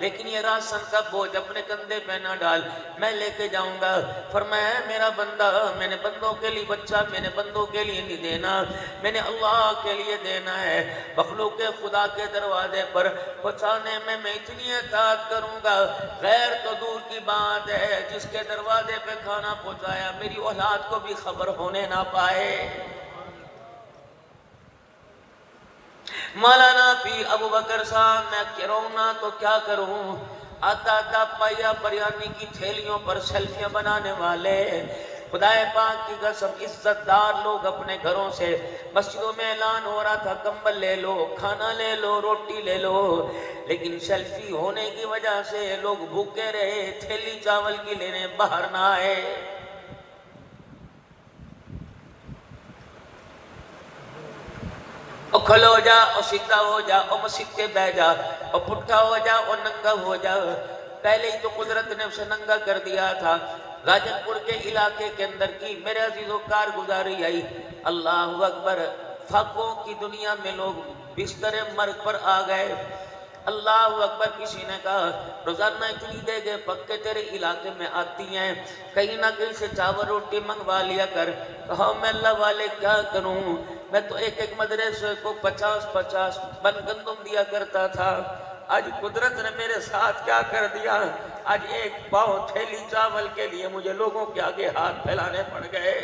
لیکن یہ راشن کا بوجھ اپنے کندھے پہ نہ ڈال، میں لے کے جاؤں گا۔ فرمایا میرا بندہ، میں نے بندوں کے لیے بچہ میں نے بندوں کے لیے نہیں دینا، میں نے اللہ کے لیے دینا ہے۔ مخلوق خدا کے دروازے پر پہنچانے میں اتنی اطاعت کروں گا، غیر تو دور کی بات ہے جس کے دروازے پہ کھانا پہنچایا میری اولاد کو بھی خبر ہونے نہ پائے۔ مولانا پیر ابو بکر صاحب میں کروں نہ تو کیا کروں، آتا پایا بریانی کی تھیلیوں پر سیلفیاں بنانے والے، خدا پاک کی قسم عزت دار لوگ اپنے گھروں سے مسجدوں میں اعلان ہو رہا تھا کمبل لے لو، کھانا لے لو، روٹی لے لو، لیکن سیلفی ہونے کی وجہ سے لوگ بھوکے رہے، تھیلی چاول کی لینے باہر نہ آئے۔ او کھلو جا، او سیدھا ہو جا، او مسجد کے بہ جا، او پٹھا ہو جا، او ننگا ہو جا۔ پہلے ہی تو قدرت نے اسے ننگا کر دیا تھا۔ راجن پور کے علاقے کے اندر کی میرے عزیزوں کارگزاری آئی، اللہ اکبر، فاقوں کی دنیا میں لوگ بستر مرگ پر آ گئے۔ اللہ اکبر، کسی نے کہا روزانہ اتنی دیگیں پک کے تیرے علاقے میں آتی ہیں، کہیں نہ کہیں سے چاول روٹی منگوا لیا کر۔ کہا میں اللہ والے کیا کروں، میں تو ایک مدرسے کو 50 بن گندم دیا کرتا تھا، آج قدرت نے میرے ساتھ کیا کر دیا، آج ایک پاؤ تھیلی چاول کے لیے مجھے لوگوں کے آگے ہاتھ پھیلانے پڑ گئے۔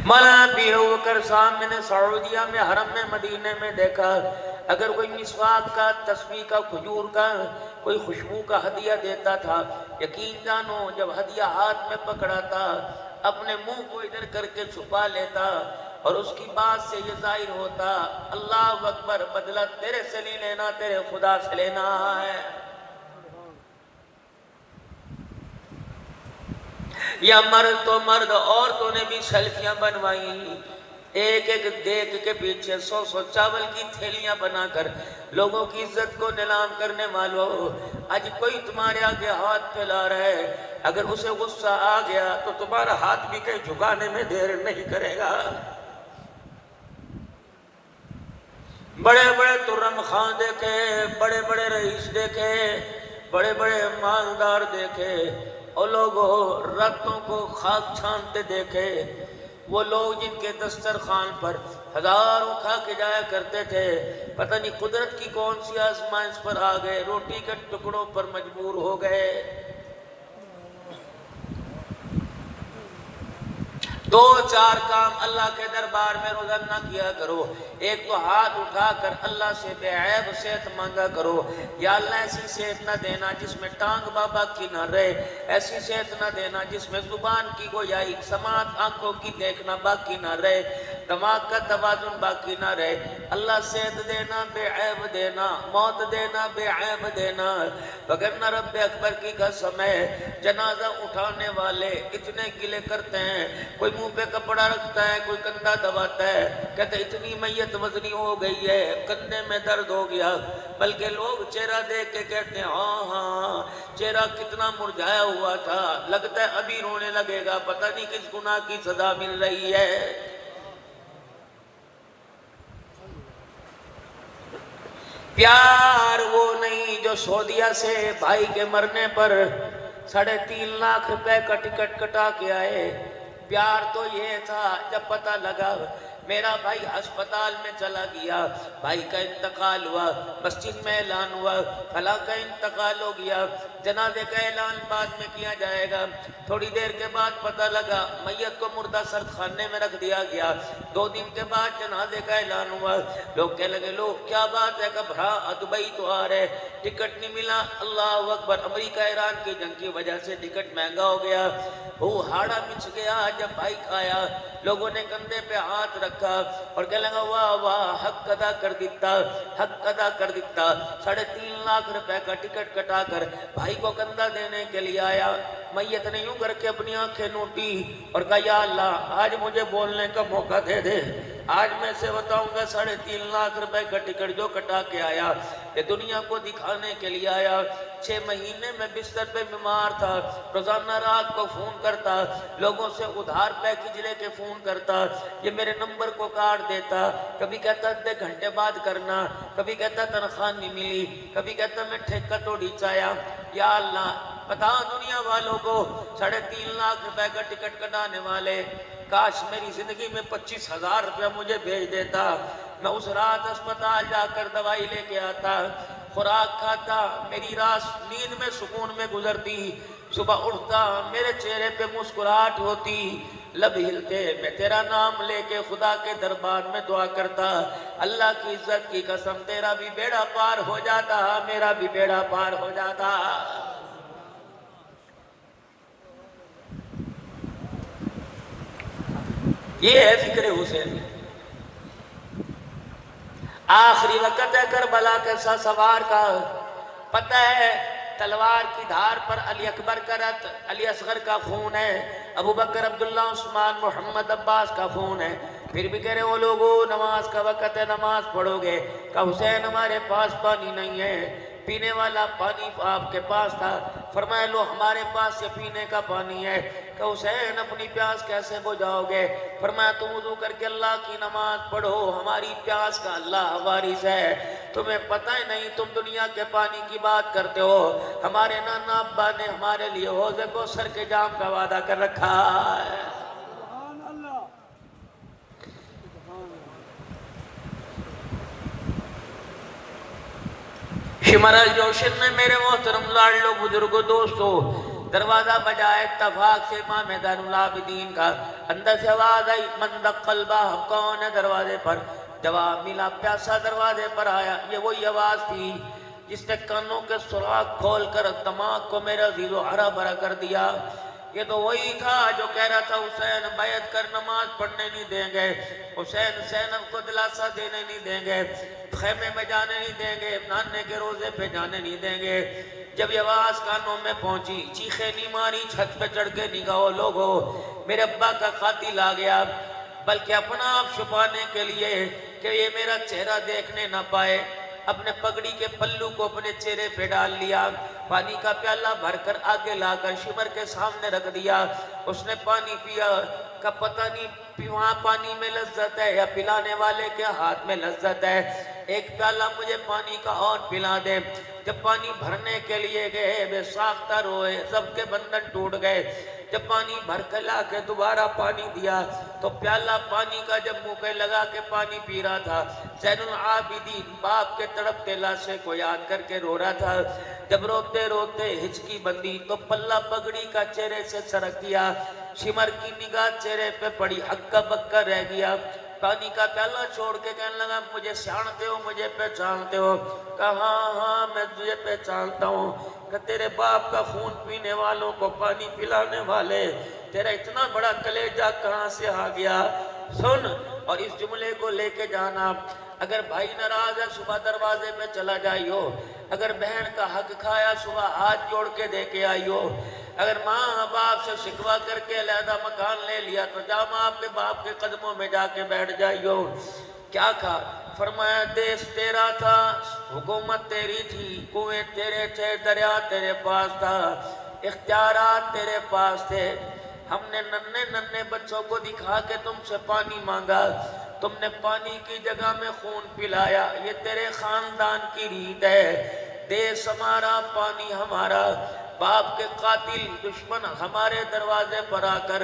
مولانا پیر ابو بکر صاحب میں نے سعودیہ میں حرم میں مدینے میں دیکھا، اگر کوئی مسواک کا، تسبیح کا، کھجور کا، کوئی خوشبو کا ہدیہ دیتا تھا، یقین جانو جب ہدیہ ہاتھ میں پکڑاتا اپنے منہ کو ادھر کر کے چھپا لیتا اور اس کی بات سے یہ ظاہر ہوتا اللہ اکبر، بدلہ تیرے سے نہیں لینا، تیرے خدا سے لینا ہے۔ یا مرد تو مرد، عورتوں نے بھی سیلفیاں بنوائی، ایک دیکھ کے پیچھے 100 چاول کی تھیلیاں بنا کر لوگوں کی عزت کو نیلام کرنے والوں، آج کوئی تمہارے آگے ہاتھ پھیلا رہا ہے، اگر اسے غصہ آ گیا تو تمہارا ہاتھ بھی کہیں جھکانے میں دیر نہیں کرے گا۔ بڑے بڑے ترم خان دیکھے، بڑے بڑے رئیس دیکھے، بڑے بڑے مالدار دیکھے، اور لوگوں راتوں کو خاک چھانتے دیکھے، وہ لوگ جن کے دسترخوان پر ہزاروں کھا کے جایا کرتے تھے، پتہ نہیں قدرت کی کون سی آزمائش پر آ گئے، روٹی کے ٹکڑوں پر مجبور ہو گئے۔ دو چار کام اللہ کے دربار میں روزانہ کیا کرو۔ ایک تو ہاتھ اٹھا کر اللہ سے بے عیب صحت مانگا کرو، یا اللہ ایسی صحت نہ دینا جس میں ٹانگ بابا کی نہ رہے، ایسی صحت نہ دینا جس میں زبان کی گویائی، سماعت آنکھوں کی دیکھنا باقی نہ رہے، دماغ کا توازن باقی نہ رہے۔ اللہ صحت دینا بے عیب دینا، موت دینا بے عیب دینا، وگرنہ رب اکبر کی قسم ہے جنازہ اٹھانے والے اتنے گلے کرتے ہیں، کوئی منہ پہ کپڑا رکھتا ہے، کوئی کندھا دباتا ہے، کہتے اتنی میت وزنی ہو گئی ہے، کندھے میں درد ہو گیا، بلکہ لوگ چہرہ دیکھ کے کہتے ہیں ہاں ہاں چہرہ کتنا مرجھایا ہوا تھا، لگتا ہے ابھی رونے لگے گا، پتہ نہیں کس گناہ کی سزا مل رہی ہے۔ پیار وہ نہیں جو سعودیہ سے بھائی کے مرنے پر 3.5 لاکھ روپے کا ٹکٹ کٹا کے آئے۔ پیار تو یہ تھا جب پتہ لگا میرا بھائی ہسپتال میں چلا گیا، بھائی کا انتقال ہوا، مسجد میں اعلان ہوا فلاں کا انتقال ہو گیا، جنازے کا اعلان بعد میں کیا جائے گا۔ تھوڑی دیر کے بعد پتہ لگا میت کو مردہ سرد خانے میں رکھ دیا گیا۔ 2 دن کے بعد جنازے کا اعلان ہوا، لوگ کہنے لگے لوگ کیا بات ہے گھبرا دبئی تو آ رہے، ٹکٹ نہیں ملا، اللہ اکبر، امریکہ ایران کی جنگ کی وجہ سے ٹکٹ مہنگا ہو گیا۔ وہ ہاڑا مچ گیا جب بائک آیا، لوگوں نے کندھے پہ ہاتھ رکھا اور کہنے لگا واہ واہ حق ادا کر دیتا، حق ادا کر دیتا۔ 3.5 لاکھ روپے کا ٹکٹ کٹا کر بھائی کو کندھا دینے کے لیے آیا، میت نے یوں کر کے اپنی آنکھیں نوٹی اور کہا یا اللہ آج مجھے بولنے کا موقع دے دے، آج میں سے بتاؤں گا 3.5 لاکھ روپے کا ٹکٹ جو کٹا کے آیا یہ دنیا کو دکھانے کے لیے آیا۔ 6 مہینے میں بستر پہ بیمار تھا، روزانہ رات کو فون کرتا، لوگوں سے ادھار پیکج لے کے فون کرتا، یہ میرے نمبر کو کاٹ دیتا، کبھی کہتا آدھے گھنٹے بعد کرنا، کبھی کہتا تنخواہ نہیں ملی، کبھی کہتا میں ٹھیکہ توڑی چایا۔ یا اللہ بتا دنیا والوں کو 3.5 لاکھ روپے کا ٹکٹ کٹانے والے، کاش میری زندگی میں 25,000 روپے مجھے بھیج دیتا، میں اس رات اسپتال جا کر دوائی لے کے آتا، خوراک کھاتا، میری رات نیند میں سکون میں گزرتی، صبح اٹھتا میرے چہرے پہ مسکراہٹ ہوتی، لب ہلتے، میں تیرا نام لے کے خدا کے دربار میں دعا کرتا، اللہ کی عزت کی قسم تیرا بھی بیڑا پار ہو جاتا، میرا بھی بیڑا پار ہو جاتا۔ یہ ہے فکر حسین۔ آخری وقت ہے کربلا کے سوار کا، پتہ ہے تلوار کی دھار پر علی اکبر کا رت، علی اصغر کا خون ہے، ابو بکر عبداللہ عثمان محمد عباس کا خون ہے، پھر بھی کہہ رہے ہو لوگوں نماز کا وقت ہے نماز پڑھو گے، کہ حسین ہمارے پاس پانی نہیں ہے، پینے والا پانی آپ کے پاس تھا، فرمایا لو ہمارے پاس یہ پینے کا پانی ہے، کہ حسین اپنی پیاس کیسے بجھاؤ گے، فرمایا تم وضو کر کے اللہ کی نماز پڑھو، ہماری پیاس کا اللہ وارث ہے، تمہیں پتہ ہی نہیں تم دنیا کے پانی کی بات کرتے ہو، ہمارے نانا ابا نے ہمارے لیے حوض کوثر کے جام کا وعدہ کر رکھا ہے۔ شمر الجوشن میں میرے محترم لاڈلو بزرگو دوستو دروازہ بجائے اتفاق سے امام زین العابدین کا، اندر سے آواز آئی من دق الباب، کون ہے دروازے پر؟ جواب ملا پیاسا دروازے پر آیا۔ یہ وہی آواز تھی جس نے کانوں کے سراغ کھول کر دماغ کو میرا زیرو ہرا بھرا کر دیا۔ یہ تو وہی تھا جو کہہ رہا تھا حسین بیعت کر نماز پڑھنے نہیں دیں گے، حسین زینب کو دلاسا دینے نہیں دیں گے، خیمے میں جانے نہیں دیں گے، نانے کے روزے پہ جانے نہیں دیں گے۔ جب یہ آواز کانوں میں پہنچی چیخیں نہیں ماری، چھت پہ چڑھ کے نگاہو لوگو میرے ابا کا قاتل آ گیا، بلکہ اپنا آپ چھپانے کے لیے کہ یہ میرا چہرہ دیکھنے نہ پائے اپنے پگڑی کے پلو کو اپنے چہرے پہ ڈال لیا، پانی کا پیالہ بھر کر آگے لا کر شمر کے سامنے رکھ دیا، اس نے پانی پیا، کا پتہ نہیں وہاں پانی میں لذت ہے یا پلانے والے کے ہاتھ میں لذت ہے، ایک پیالہ مجھے پانی کا اور پلا دے۔ جب پانی بھرنے کے لیے گئے بے ساختہ روئے، سب کے بندن ٹوٹ گئے، جب پانی بھر کے لا کے دوبارہ پانی دیا تو پیالہ پانی کا جب منہ پہ لگا کے پانی پی رہا تھا، زین العابدین باپ کے تڑپتے لاشے کو یاد کر کے رو رہا تھا۔ جب روتے روتے ہچکی بندی تو پلہ پگڑی کا چہرے سے سرک گیا، شمر کی نگاہ چہرے پہ پڑی، ہکا بکا رہ گیا۔ پانی کا پیالہ چھوڑ کے کہنے لگا مجھے سیانتے ہو، مجھے پہچانتے ہو؟ کہا ہاں میں تجھے پہچانتا ہوں، کہ تیرے باپ کا خون پینے والوں کو پانی پلانے والے، تیرا اتنا بڑا کلیجہ کہاں سے آ گیا؟ سن اور اس جملے کو لے کے جانا، اگر بھائی ناراض ہے صبح دروازے پہ چلا جائیو، اگر بہن کا حق کھایا صبح ہاتھ جوڑ کے دے کے آئیو، اگر ماں باپ سے شکوہ کر کے علیحدہ مکان لے لیا تو جا ماں آپ کے باپ کے قدموں میں جا کے بیٹھ جائیو۔ کیا کہا؟ فرمایا دیس تیرا تھا، حکومت تیری تھی، کنویں تیرے تھے، دریا تیرے پاس تھا، اختیارات تیرے پاس تھے، ہم نے ننھے ننھے بچوں کو دکھا کے تم سے پانی مانگا، تم نے پانی کی جگہ میں خون پلایا، یہ تیرے خاندان کی ریت ہے۔ دیس ہمارا، پانی ہمارا، باپ کے قاتل دشمن ہمارے دروازے پر آ کر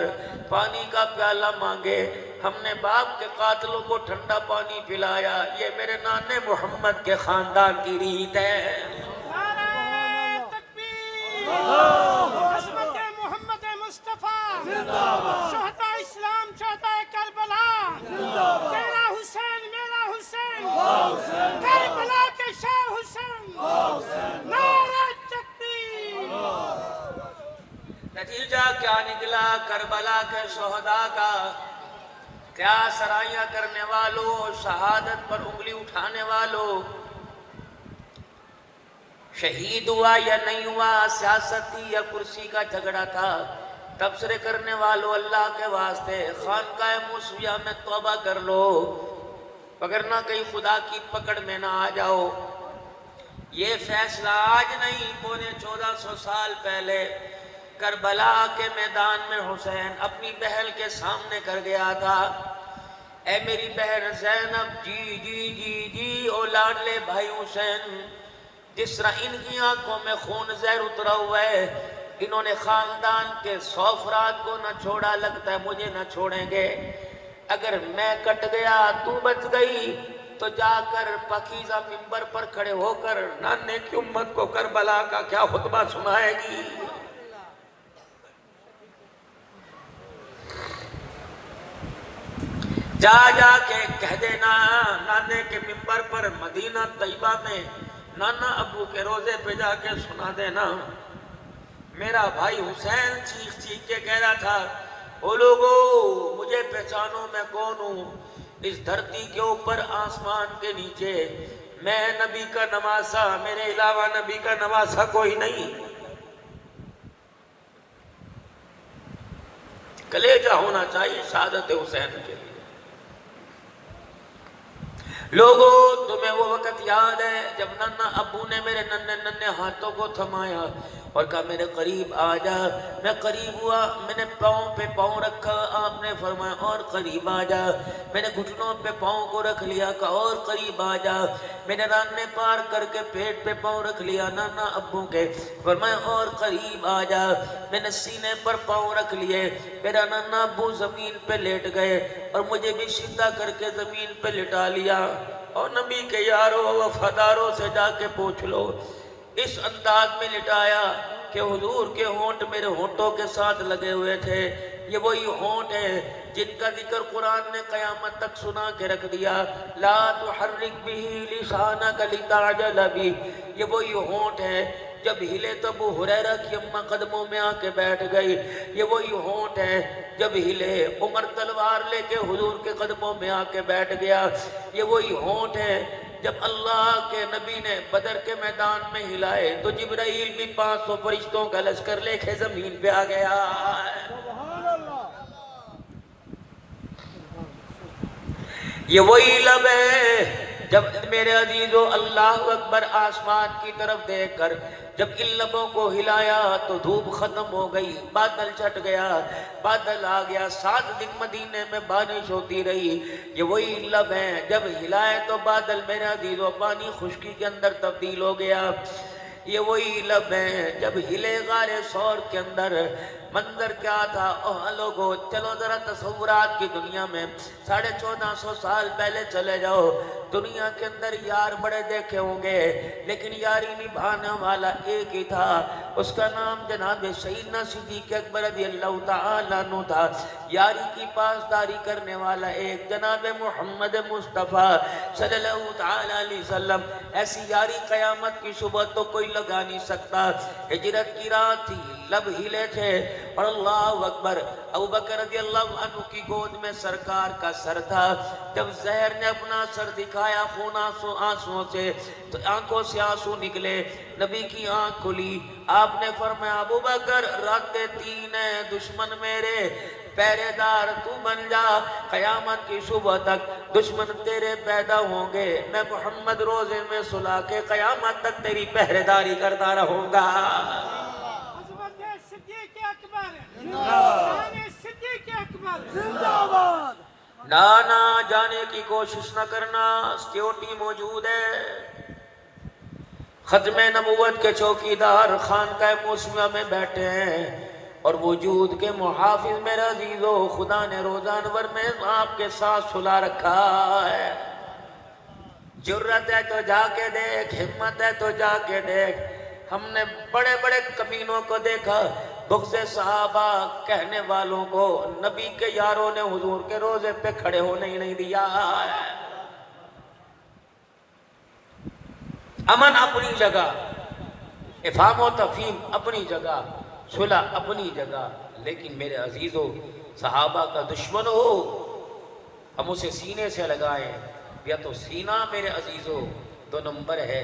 پانی کا پیالہ مانگے، ہم نے باپ کے قاتلوں کو ٹھنڈا پانی پلایا، یہ میرے نانے محمد کے خاندان کی ریت ہے۔ نعرہ تکبیر، عظمت محمد مصطفیٰ، شہداء اسلام، شہداء کربلا، تیرا حسین میرا حسین، کربلا کے شاہ حسین، نعرہ تکبیر۔ نتیجہ کیا نکلا کربلا کے شہداء کا؟ کیا سرائیاں کرنے والوں، شہادت پر انگلی اٹھانے والوں، شہید ہوا یا نہیں ہوا، سیاست تھی یا کرسی کا جھگڑا تھا، تبصرے کرنے والوں اللہ کے واسطے خانقاہ موسویہ میں توبہ کر لو، وگرنہ کہیں خدا کی پکڑ میں نہ آ جاؤ۔ یہ فیصلہ آج نہیں، پونے 1400 سال پہلے کربلا کے میدان میں حسین اپنی بہن کے سامنے کر گیا تھا۔ اے میری بہن زینب، جی جی جی جی او لاڈلے بھائی حسین، جس طرح ان کی آنکھوں میں خون زہر اترا ہوا ہے، انہوں نے خاندان کے 100 افراد کو نہ چھوڑا، لگتا ہے مجھے نہ چھوڑیں گے۔ اگر میں کٹ گیا تو بچ گئی تو جا کر پاکیزہ منبر پر کھڑے ہو کر نانے کی امت کو کربلا کا کیا خطبہ سنائے گی؟ جا جا کے کہہ دینا نانے کے منبر پر مدینہ طیبہ میں نانا ابو کے روزے پہ جا کے سنا دینا، میرا بھائی حسین چیخ چیخ کے کہہ رہا تھا او لوگو مجھے پہچانو میں کون ہوں، اس دھرتی کے اوپر آسمان کے نیچے میں نبی کا نواسا، میرے علاوہ نبی کا نواسا کوئی نہیں۔ کلیجہ ہونا چاہیے شہادت حسین کے لیے۔ لوگوں تمہیں وہ وقت یاد ہے جب نانا ابو نے میرے ننھے ننھے ہاتھوں کو تھمایا اور کہا میرے قریب آ جا، میں قریب ہوا، میں نے پاؤں پہ پاؤں رکھا، آپ نے فرمایا اور قریب آ جا، میں نے گھٹنوں پہ پاؤں کو رکھ لیا، کہا اور قریب آ جا، میں نے رانے پار کر کے پیٹ پہ پاؤں رکھ لیا نانا ابو کے، فرمایا اور قریب آ جا، میں نے سینے پر پاؤں رکھ لیے، میرا نانا ابو زمین پہ لیٹ گئے اور مجھے بھی سیدھا کر کے زمین پہ لٹا لیا۔ اور نبی کے یاروں وفاداروں سے جا کے پوچھ لو، اس انداز میں لٹایا کہ حضور کے ہونٹ میرے ہونٹوں کے ساتھ لگے ہوئے تھے، یہ وہی ہونٹ ہیں جن کا ذکر قرآن نے قیامت تک سنا کے رکھ دیا، لا تحرک به لسانک لتعجل به، یہ وہی ہونٹ ہیں جب ہلے تو ابو ہریرہ کی اماں قدموں میں آ کے بیٹھ گئی، یہ وہی ہونٹ ہے جب ہلے عمر تلوار لے کے حضور کے قدموں میں آ کے بیٹھ گیا، یہ وہی ہونٹ ہے جب اللہ کے نبی نے بدر کے میدان میں ہلائے تو جبرائیل بھی 500 فرشتوں کا لشکر لے کے زمین پہ آ گیا۔ یہ وہی لب ہے جب میرے عزیزو اللہ اکبر آسمان کی طرف دیکھ کر جب ان لبوں کو ہلایا تو دھوپ ختم ہو گئی، بادل چھٹ گیا، بادل آ گیا، 7 دن مدینے میں بارش ہوتی رہی، یہ وہی لب ہیں جب ہلائے تو بادل میرے عزیزو پانی خشکی کے اندر تبدیل ہو گیا، یہ وہی لب ہیں جب ہلے غار ثور کے اندر منظر کیا تھا؟ اوہ لوگو چلو ذرا تصورات کی دنیا میں 1450 سال پہلے چلے جاؤ. دنیا کے اندر یار بڑے دیکھے ہوں گے لیکن یاری نبھانے والا ایک ہی تھا. اس کا نام جناب سیدنا صدیق اکبر رضی اللہ تعالیٰ عنہ تھا. یاری کی پاسداری کرنے والا ایک جناب محمد مصطفیٰ صلی اللہ تعالیٰ علیہ وسلم. ایسی یاری قیامت کی صبح تو کوئی لگا نہیں سکتا. ہجرت کی رات تھی, لب ہلے تھے اور اللہ اکبر, ابو بکر رضی اللہ عنہ کی گود میں سرکار کا سر تھا. جب زہر نے اپنا سر دکھایا خون آنسوں سے, تو آنکھوں سے آنسو نکلے. نبی کی آنکھ کھلی, آپ نے فرمایا ابو بکر راتیں 3 ہیں, دشمن میرے پہرے دار تو بن جا. قیامت کی صبح تک دشمن تیرے پیدا ہوں گے, میں محمد روزے میں سلا کے قیامت تک تیری پہرے داری کرتا رہوں گا. عظمت صدیق اکبر شان صدیق اکبر زندہ باد. نانا جانے کی کوشش نہ کرنا, سیکیورٹی موجود ہے. ختم نبوت کے چوکیدار خانقاہ موسمیہ میں بیٹھے ہیں اور وجود کے محافظ میرے عزیزو, خدا نے روزانور میں آپ کے ساتھ سلا رکھا ہے. جرت ہے تو جا کے دیکھ, ہمت ہے تو جا کے دیکھ. ہم نے بڑے بڑے کمینوں کو دیکھا, بغض صحابہ کہنے والوں کو نبی کے یاروں نے حضور کے روزے پہ کھڑے ہونے ہی نہیں دیا ہے. امن اپنی جگہ, افہام و تفہیم اپنی جگہ, صلح اپنی جگہ, لیکن میرے عزیزو صحابہ کا دشمن ہو ہم اسے سینے سے لگائیں. یا تو سینہ میرے عزیزو 2 نمبر ہے,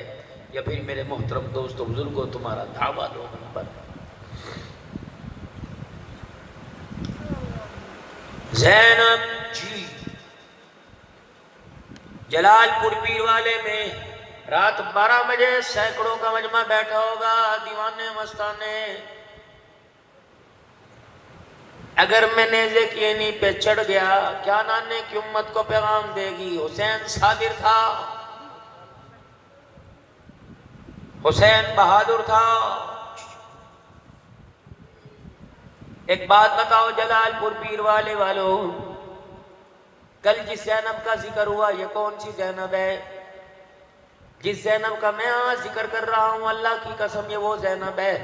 یا پھر میرے محترم دوستو بزرگوں تمہارا دعویٰ 2 نمبر. زینب جی جلال پور پیر والے میں رات 12 بجے سینکڑوں کا مجمع بیٹھا ہوگا, دیوانے مستانے. اگر میں نیزے کی اینی پہ چڑھ گیا کیا نانے کی امت کو پیغام دے گی؟ حسین صابر تھا, حسین بہادر تھا. ایک بات بتاؤ جلال پور پیر والے والوں, کل جس زینب کا ذکر ہوا یہ کون سی زینب ہے؟ جس زینب کا میں آج ذکر کر رہا ہوں اللہ کی قسم یہ وہ زینب ہے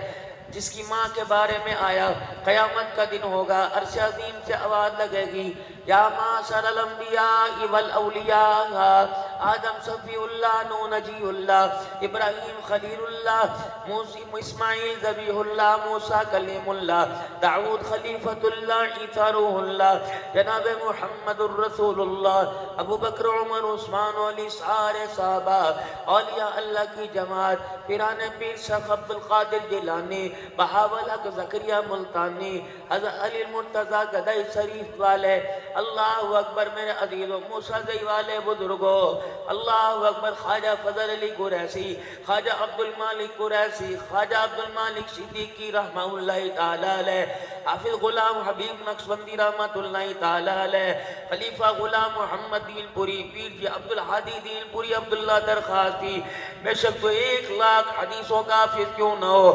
جس کی ماں کے بارے میں آیا قیامت کا دن ہوگا, عرش عظیم سے آواز لگے گی یا معاشر الانبیاء والاولیاء, آدم صفی اللہ, نوح نجی اللہ, ابراہیم خلیل اللہ, اسماعیل ذبیح اللہ, موسیٰ کلیم اللہ, داؤد خلیفۃ اللہ, عیسیٰ روح اللہ, جناب محمد الرسول اللہ, ابو بکر عمر عثمان علی, سارے صحابہ اولیاء اللہ کی جماعت, پیران پیر شیخ عبد القادر جیلانی, بہاول حق زکریہ ملتانی, حضرت علی المرتضیٰ گدائی شریف والے, اللہ اکبر میرے عزیزو, موسیٰ زئی والے بزرگو, اللہ اکبر, خواجہ فضل علی قریشی, خواجہ عبد المالک قریشی, خواجہ عبد المالک صدیقی رحمہ اللہ تعالیٰ علیہ, حافظ غلام حبیب نقشبندی رحمت اللہ تعالیٰ علیہ, خلیفہ غلام محمد دین پوری, پیر جی عبدالحادی دین پوری عبداللہ درخواستی, بے شک تو 1 لاکھ حدیثوں کا حافظ کیوں نہ ہو,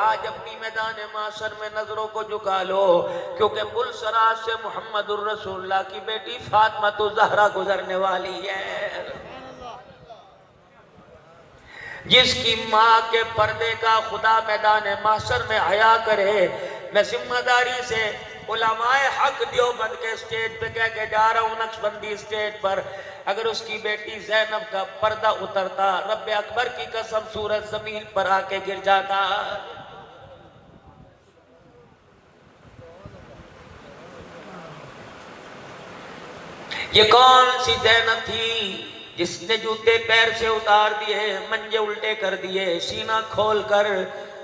آج اپنی میدان معاشر میں نظروں کو جھکا لو, کیونکہ پل سراج سے محمد الرسول اللہ کی بیٹی فاطمہ الزہرا گزرنے والی ہے, جس کی ماں کے پردے کا خدا میدان معاشر میں حیا کرے. میں ذمہ داری سے علماء حق دیوبند کے اسٹیج پہ کہہ کے جا رہا ہوں, نقشبندی اسٹیج پر, اگر اس کی بیٹی زینب کا پردہ اترتا رب اکبر کی قسم سورج زمین پر آ کے گر جاتا. یہ کون سی زینب تھی جس نے جوتے پیر سے اتار دیے, منجے الٹے کر دیے, سینہ کھول کر,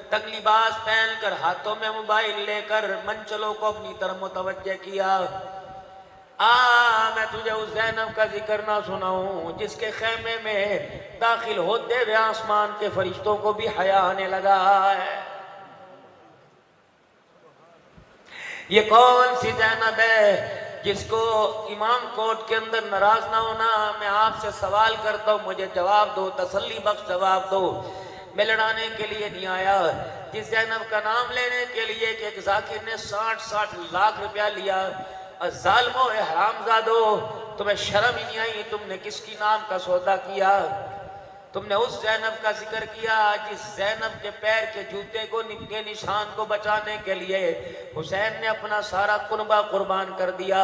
تنگ لباس پہن کر, ہاتھوں میں موبائل لے کر منچلوں کو اپنی طرف متوجہ کیا. میں تجھے اس زینب کا ذکر نہ سناؤں جس کے خیمے میں داخل ہوتے ہوئے آسمان کے فرشتوں کو بھی حیا آنے لگا ہے. یہ کون سی زینب ہے جس کو امام کوٹ کے اندر ناراض نہ ہونا, میں آپ سے سوال کرتا ہوں, مجھے جواب دو, تسلی بخش جواب دو. میں لڑانے کے لیے نہیں آیا, جس زینب کا نام لینے کے لیے کہ ایک ذاکر نے 60 لاکھ روپیہ لیا. ظالمو حرام زادو، تمہیں شرم ہی نہیں آئی؟ تم نے کس کی نام کا سودا کیا؟ تم نے اس زینب کا ذکر کیا جس زینب کے پیر کے جوتے کو کے نشان کو بچانے کے لیے حسین نے اپنا سارا کنبہ قربان کر دیا.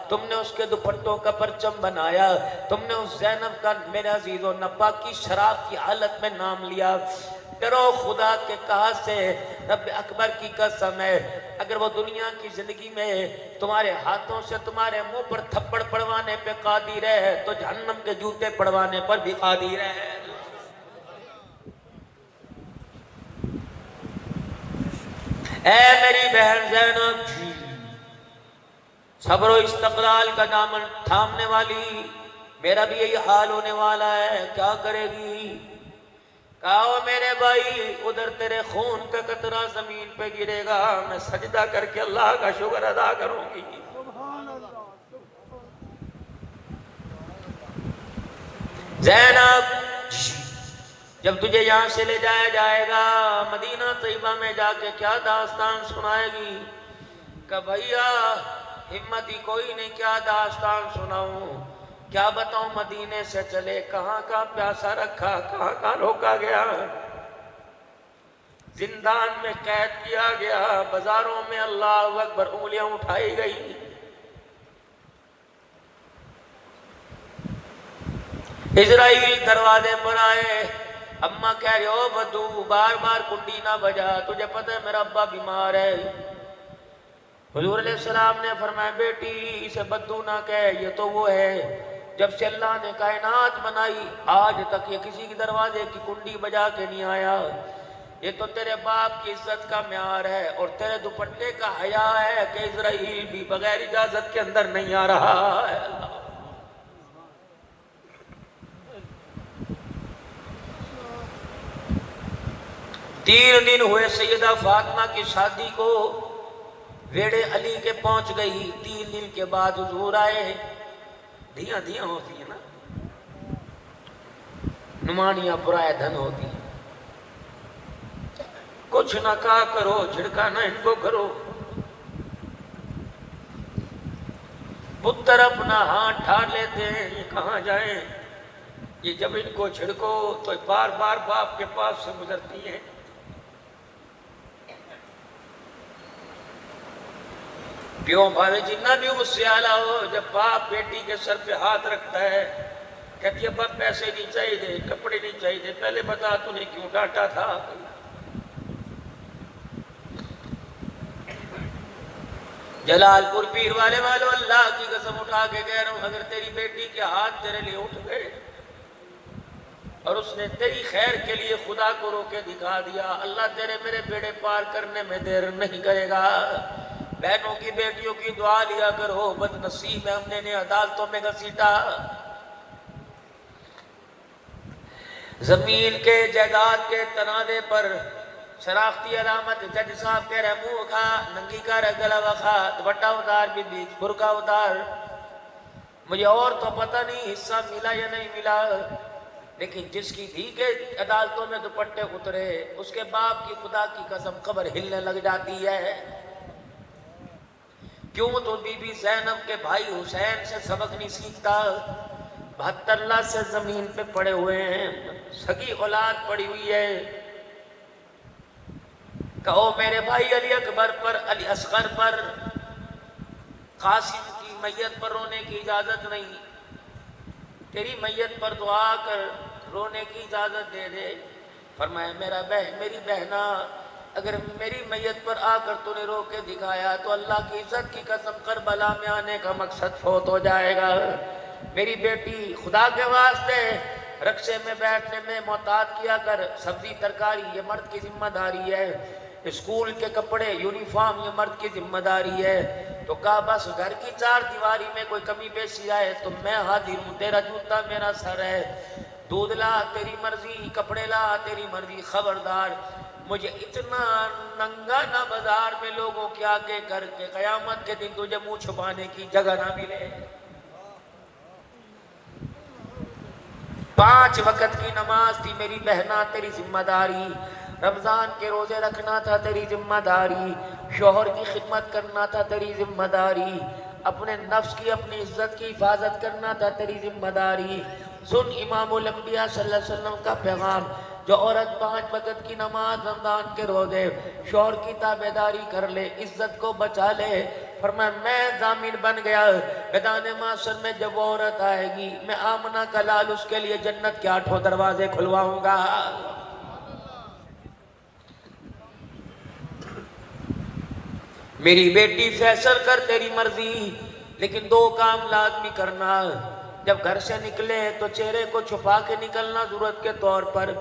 تم نے اس کے دوپٹوں کا پرچم بنایا. تم نے اس زینب کا میرے عزیز و ناپاکی شراب کی حالت میں نام لیا. ڈرو خدا کے کہا سے، رب اکبر کی قسم ہے، اگر وہ دنیا کی زندگی میں تمہارے ہاتھوں سے تمہارے منہ پر تھپڑ پڑوانے پہ قادر ہے تو جہنم کے جوتے پڑوانے پر بھی قادر ہے. اے میری بہن زینب، صبر و استقلال کا دامن تھامنے والی، میرا بھی یہی حال ہونے والا ہے، کیا کرے گی؟ کہو میرے بھائی، ادھر تیرے خون کا قطرہ زمین پہ گرے گا، میں سجدہ کر کے اللہ کا شکر ادا کروں گی. زینب، جب تجھے یہاں سے لے جایا جائے گا مدینہ طیبہ میں جا کے کیا داستان سنائے گی؟ کہ بھیا ہمت ہی کوئی نہیں، کیا داستان سناؤں، کیا بتاؤں؟ مدینے سے چلے کہاں کا پیاسا رکھا، کہاں کا روکا گیا، زندان میں قید کیا گیا، بازاروں میں اللہ اکبر انگلیاں اٹھائی گئی. اسرائیل دروازے پر آئے، اماں کہہ رہے ہو بدو بار بار کنڈی نہ بجا، تجھے پتہ ہے میرا ابا بیمار ہے. حضور علیہ السلام نے فرمایا بیٹی اسے بدو نہ کہہ، یہ تو وہ ہے جب سے اللہ نے کائنات بنائی آج تک یہ کسی کے دروازے کی کنڈی بجا کے نہیں آیا. یہ تو تیرے باپ کی عزت کا معیار ہے اور تیرے دوپٹے کا حیا ہے کہ اسرائیل بھی بغیر اجازت کے اندر نہیں آ رہا ہے. 3 دن ہوئے سیدہ فاطمہ کی شادی کو، ویڑے علی کے پہنچ گئی. 3 دن کے بعد حضور آئے. دھیاں ہوتی ہیں نا، نمانیاں برائے دھن ہوتی ہیں. کچھ نہ کہا کرو، جھڑکا نہ ان کو کرو. پتر اپنا ہاتھ ڈھار لیتے ہیں، یہ کہاں جائیں؟ یہ جب ان کو جھڑکو تو بار بار باپ کے پاس سے گزرتی ہیں. پیوں بھاوے جتنا بھی اس سے آلہ ہو، جب باپ بیٹی کے سر پہ ہاتھ رکھتا ہے کہتی ہے باپ پیسے نہیں چاہیے، کپڑے نہیں چاہیے، پہلے بتا تو نے کیوں ڈانٹا تھا. جلال پور پیر والے والو اللہ کی قسم اٹھا کے کہہ رہا ہوں، اگر تیری بیٹی کے ہاتھ تیرے لیے اٹھ گئے اور اس نے تیری خیر کے لیے خدا کو رو کے دکھا دیا، اللہ تیرے میرے بیڑے پار کرنے میں دیر نہیں کرے گا. بہنوں کی بیٹیوں کی دعا لیا کرو، بد نصیب ہے ہم نے انہیں عدالتوں میں گھسیٹا. زمین کے جائیداد کے تنازع پر شراختی علامت جج صاحب کہہ رہے منہ کھا، ننگی کر گلا وکھا، دوپٹہ اتار، بی برقع اتار. مجھے اور تو پتہ نہیں حصہ ملا یا نہیں ملا، لیکن جس کی دھی کے عدالتوں میں دوپٹے اترے اس کے باپ کی خدا کی قسم قبر ہلنے لگ جاتی ہے. کیوں تو بی بی زینب کے بھائی حسین سے سبق نہیں سیکھتا. 72 لاکھ سے زمین پہ پڑے ہوئے ہیں، سگی اولاد پڑی ہوئی ہے. کہو میرے بھائی علی اکبر پر، علی اصغر پر، قاسم کی میت پر رونے کی اجازت نہیں. تیری میت پر دعا کر، رونے کی اجازت دے دے. فرمایا میری بہنا، اگر میری میت پر آ کر تو نے رو کے دکھایا تو اللہ کی عزت کی قسم کربلا میں آنے کا مقصد فوت ہو جائے گا. میری بیٹی خدا کے واسطے رکشے میں بیٹھنے میں محتاط کیا کر، سبزی ترکاری یہ مرد کی ذمہ داری ہے، اسکول کے کپڑے یونیفارم یہ مرد کی ذمہ داری ہے. تو کہا بس گھر کی 4 دیواری میں کوئی کمی بیشی آئے تو میں حاضر ہوں، تیرا جوتا میرا سر ہے. دودھ لا تیری مرضی، کپڑے لا تیری مرضی، خبردار مجھے اتنا ننگا نہ بازار میں لوگوں کے آگے کر کے قیامت کے دن تجھے منہ چھپانے کی جگہ نہ ملے. 5 وقت کی نماز تھی میری بہنا تیری ذمہ داری. رمضان کے روزے رکھنا تھا تیری ذمہ داری، شوہر کی خدمت کرنا تھا تیری ذمہ داری، اپنے نفس کی اپنی عزت کی حفاظت کرنا تھا تیری ذمہ داری۔ سن امام الانبیاء صلی اللہ علیہ وسلم کا پیغام، جو عورت 5 وقت کی نماز، رمضان کے روزے، شوہر کی تابعداری کر لے، عزت کو بچا لے، فرمایا میں ضامن بن گیا میدان محشر میں جب وہ عورت آئے گی، میں آمنہ کا لال اس کے لیے جنت کے 8 دروازے کھلواؤں گا۔ میری بیٹی فیصل کر تیری مرضی، لیکن 2 کام لازمی کرنا۔ جب گھر سے نکلے تو چہرے کو چھپا کے نکلنا ضرورت کے طور پر،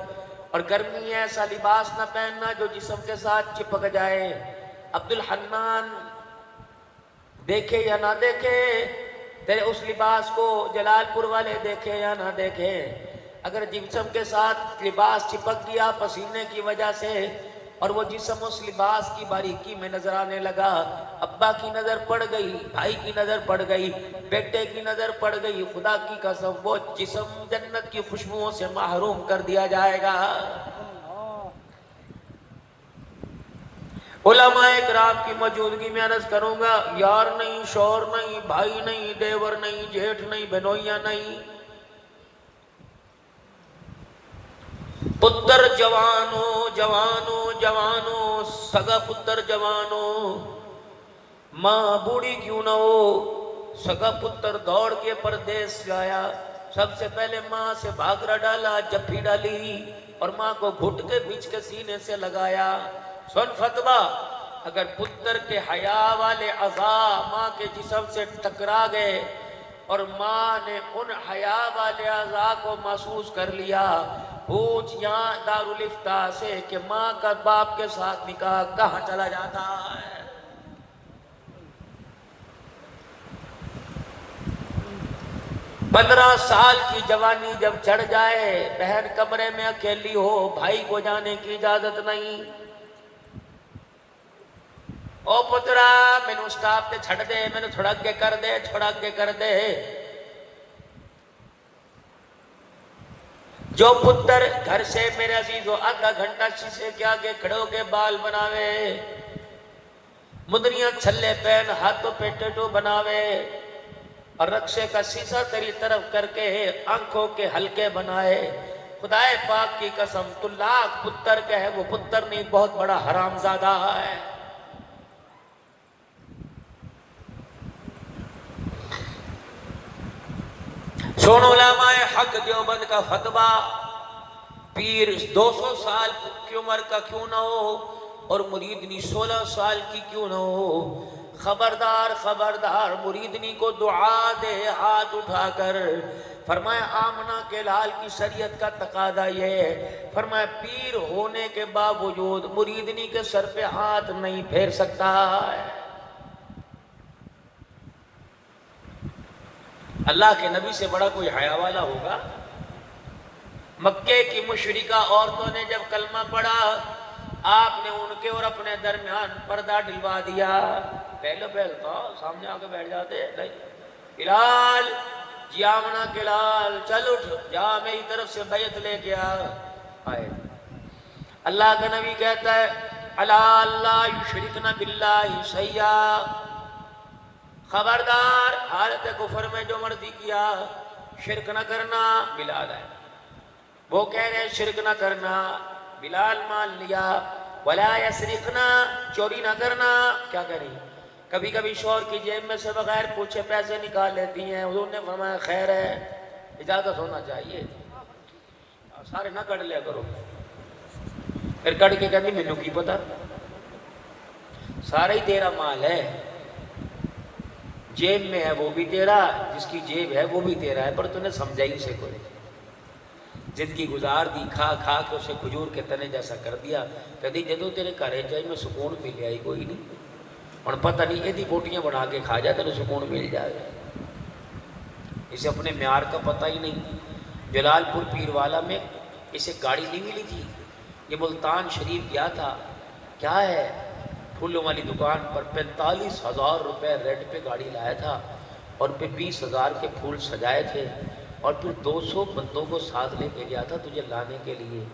اور گرمی ہے ایسا لباس نہ پہننا جو جسم کے ساتھ چپک جائے۔ عبد الحنان دیکھے یا نہ دیکھے تیرے اس لباس کو، جلال پور والے دیکھے یا نہ دیکھے، اگر جسم کے ساتھ لباس چپک گیا پسینے کی وجہ سے، اور وہ جسم اس لباس کی باریکی میں نظر آنے لگا، ابا کی نظر پڑ گئی، بھائی کی نظر پڑ گئی، بیٹے کی نظر پڑ گئی، خدا کی قسم وہ جسم جنت کی خوشبوؤں سے محروم کر دیا جائے گا۔ علماء اکرام کی موجودگی میں عرض کروں گا، یار نہیں، شوہر نہیں، بھائی نہیں، دیور نہیں، جیٹھ نہیں، بہنوئیاں نہیں، پتر جوانو جوانو جوانو، سگا پتر جوانو، ماں بوڑھی کیوں نہ ہو، سگا پتر دوڑ کے پردیس آیا، سب سے پہلے ماں سے بھاگرا ڈالا، جپھی ڈالی، اور ماں کو گھٹ کے بیچ کے سینے سے لگایا۔ سن فتویٰ، اگر پتر کے حیا والے اعضاء ماں کے جسم سے ٹکرا گئے اور ماں نے ان حیا والے اعضاء کو محسوس کر لیا، پوچھ یہاں دارالفتاء سے کہ ماں کا باپ کے ساتھ نکاح کہاں چلا جاتا ہے؟ 15 سال کی جوانی جب چڑھ جائے، بہن کمرے میں اکیلی ہو، بھائی کو جانے کی اجازت نہیں، او پترا مینوں سٹاپ تے چھڑ دے، مینوں تھوڑا اگے کر دے، تھوڑا اگے کر دے۔ جو پتر گھر سے میرے عزیزو آدھا گھنٹہ شیشے کے آگے کھڑے ہو کے بال بناوے، مدریاں چھلے پہن ہاتھوں پہ ٹیٹو بناوے، اور رقصے کا شیشہ تیری طرف کر کے آنکھوں کے ہلکے بنائے، خدا پاک کی قسم تو لاکھ پتر کہے وہ پتر نہیں، بہت بڑا حرامزادہ ہے۔ سن علماء حق دیوبند کا فتویٰ، پیر 200 سال کی عمر کا کیوں نہ ہو اور مریدنی 16 سال کی کیوں نہ ہو، خبردار خبردار مریدنی کو دعا دے ہاتھ اٹھا کر۔ فرمایا آمنہ کے لال کی شریعت کا تقاضا یہ ہے، فرمایا پیر ہونے کے باوجود مریدنی کے سر پہ ہاتھ نہیں پھیر سکتا ہے۔ اللہ کے نبی سے بڑا کوئی حیا والا ہوگا؟ مکے کی مشرکہ عورتوں نے جب کلمہ پڑھا، آپ نے ان کے اور اپنے درمیان پردہ ڈلوا دیا۔ پہلے تھا سامنے آ کے بیٹھ جاتے، بلال جی آمنہ کے لال چل اٹھ جا میری طرف سے بیعت لے کے آئے۔ اللہ کا نبی کہتا ہے الا اللہ یشرکن باللہ شیئا، خبردار حالت کفر میں جو مرضی کیا شرک نہ کرنا۔ بلال ہے، وہ کہہ رہے ہیں شرک نہ کرنا، بلال مان لیا۔ ولا یسرقنا، چوری نہ کرنا۔ کیا کہہ رہی؟ کبھی کبھی شوہر کی جیب میں سے بغیر پوچھے پیسے نکال لیتی ہیں، حضور نے فرمایا خیر ہے، اجازت ہونا چاہیے، سارے نہ کٹ لیا کرو۔ پھر کٹ کے کہتی مینوں کی پتا، سارا ہی تیرا مال ہے، جیب میں ہے وہ بھی تیرا، جس کی جیب ہے وہ بھی تیرا ہے، پر تو نے سمجھا ہی اسے کوئی، زندگی گزار دی کھا کھا کے اسے کھجور کے تنے جیسا کر دیا۔ کہتی جدو تیرے گھر جائے میں سکون مل آئی کوئی نہیں، اور پتہ نہیں یہ بوٹیاں بنا کے کھا جا تیرے سکون مل جائے، اسے اپنے معیار کا پتہ ہی نہیں۔ جلال پور پیر والا میں اسے گاڑی نہیں ملی تھی، یہ ملتان شریف گیا تھا، کیا ہے پھولوں والی دکان پر 45,000 روپے ریٹ پہ گاڑی لایا تھا، اور پھر 20,000 کے پھول سجائے تھے، اور پھر 200 بندوں کو ساتھ لے کے گیا تھا تجھے لانے کے لیے۔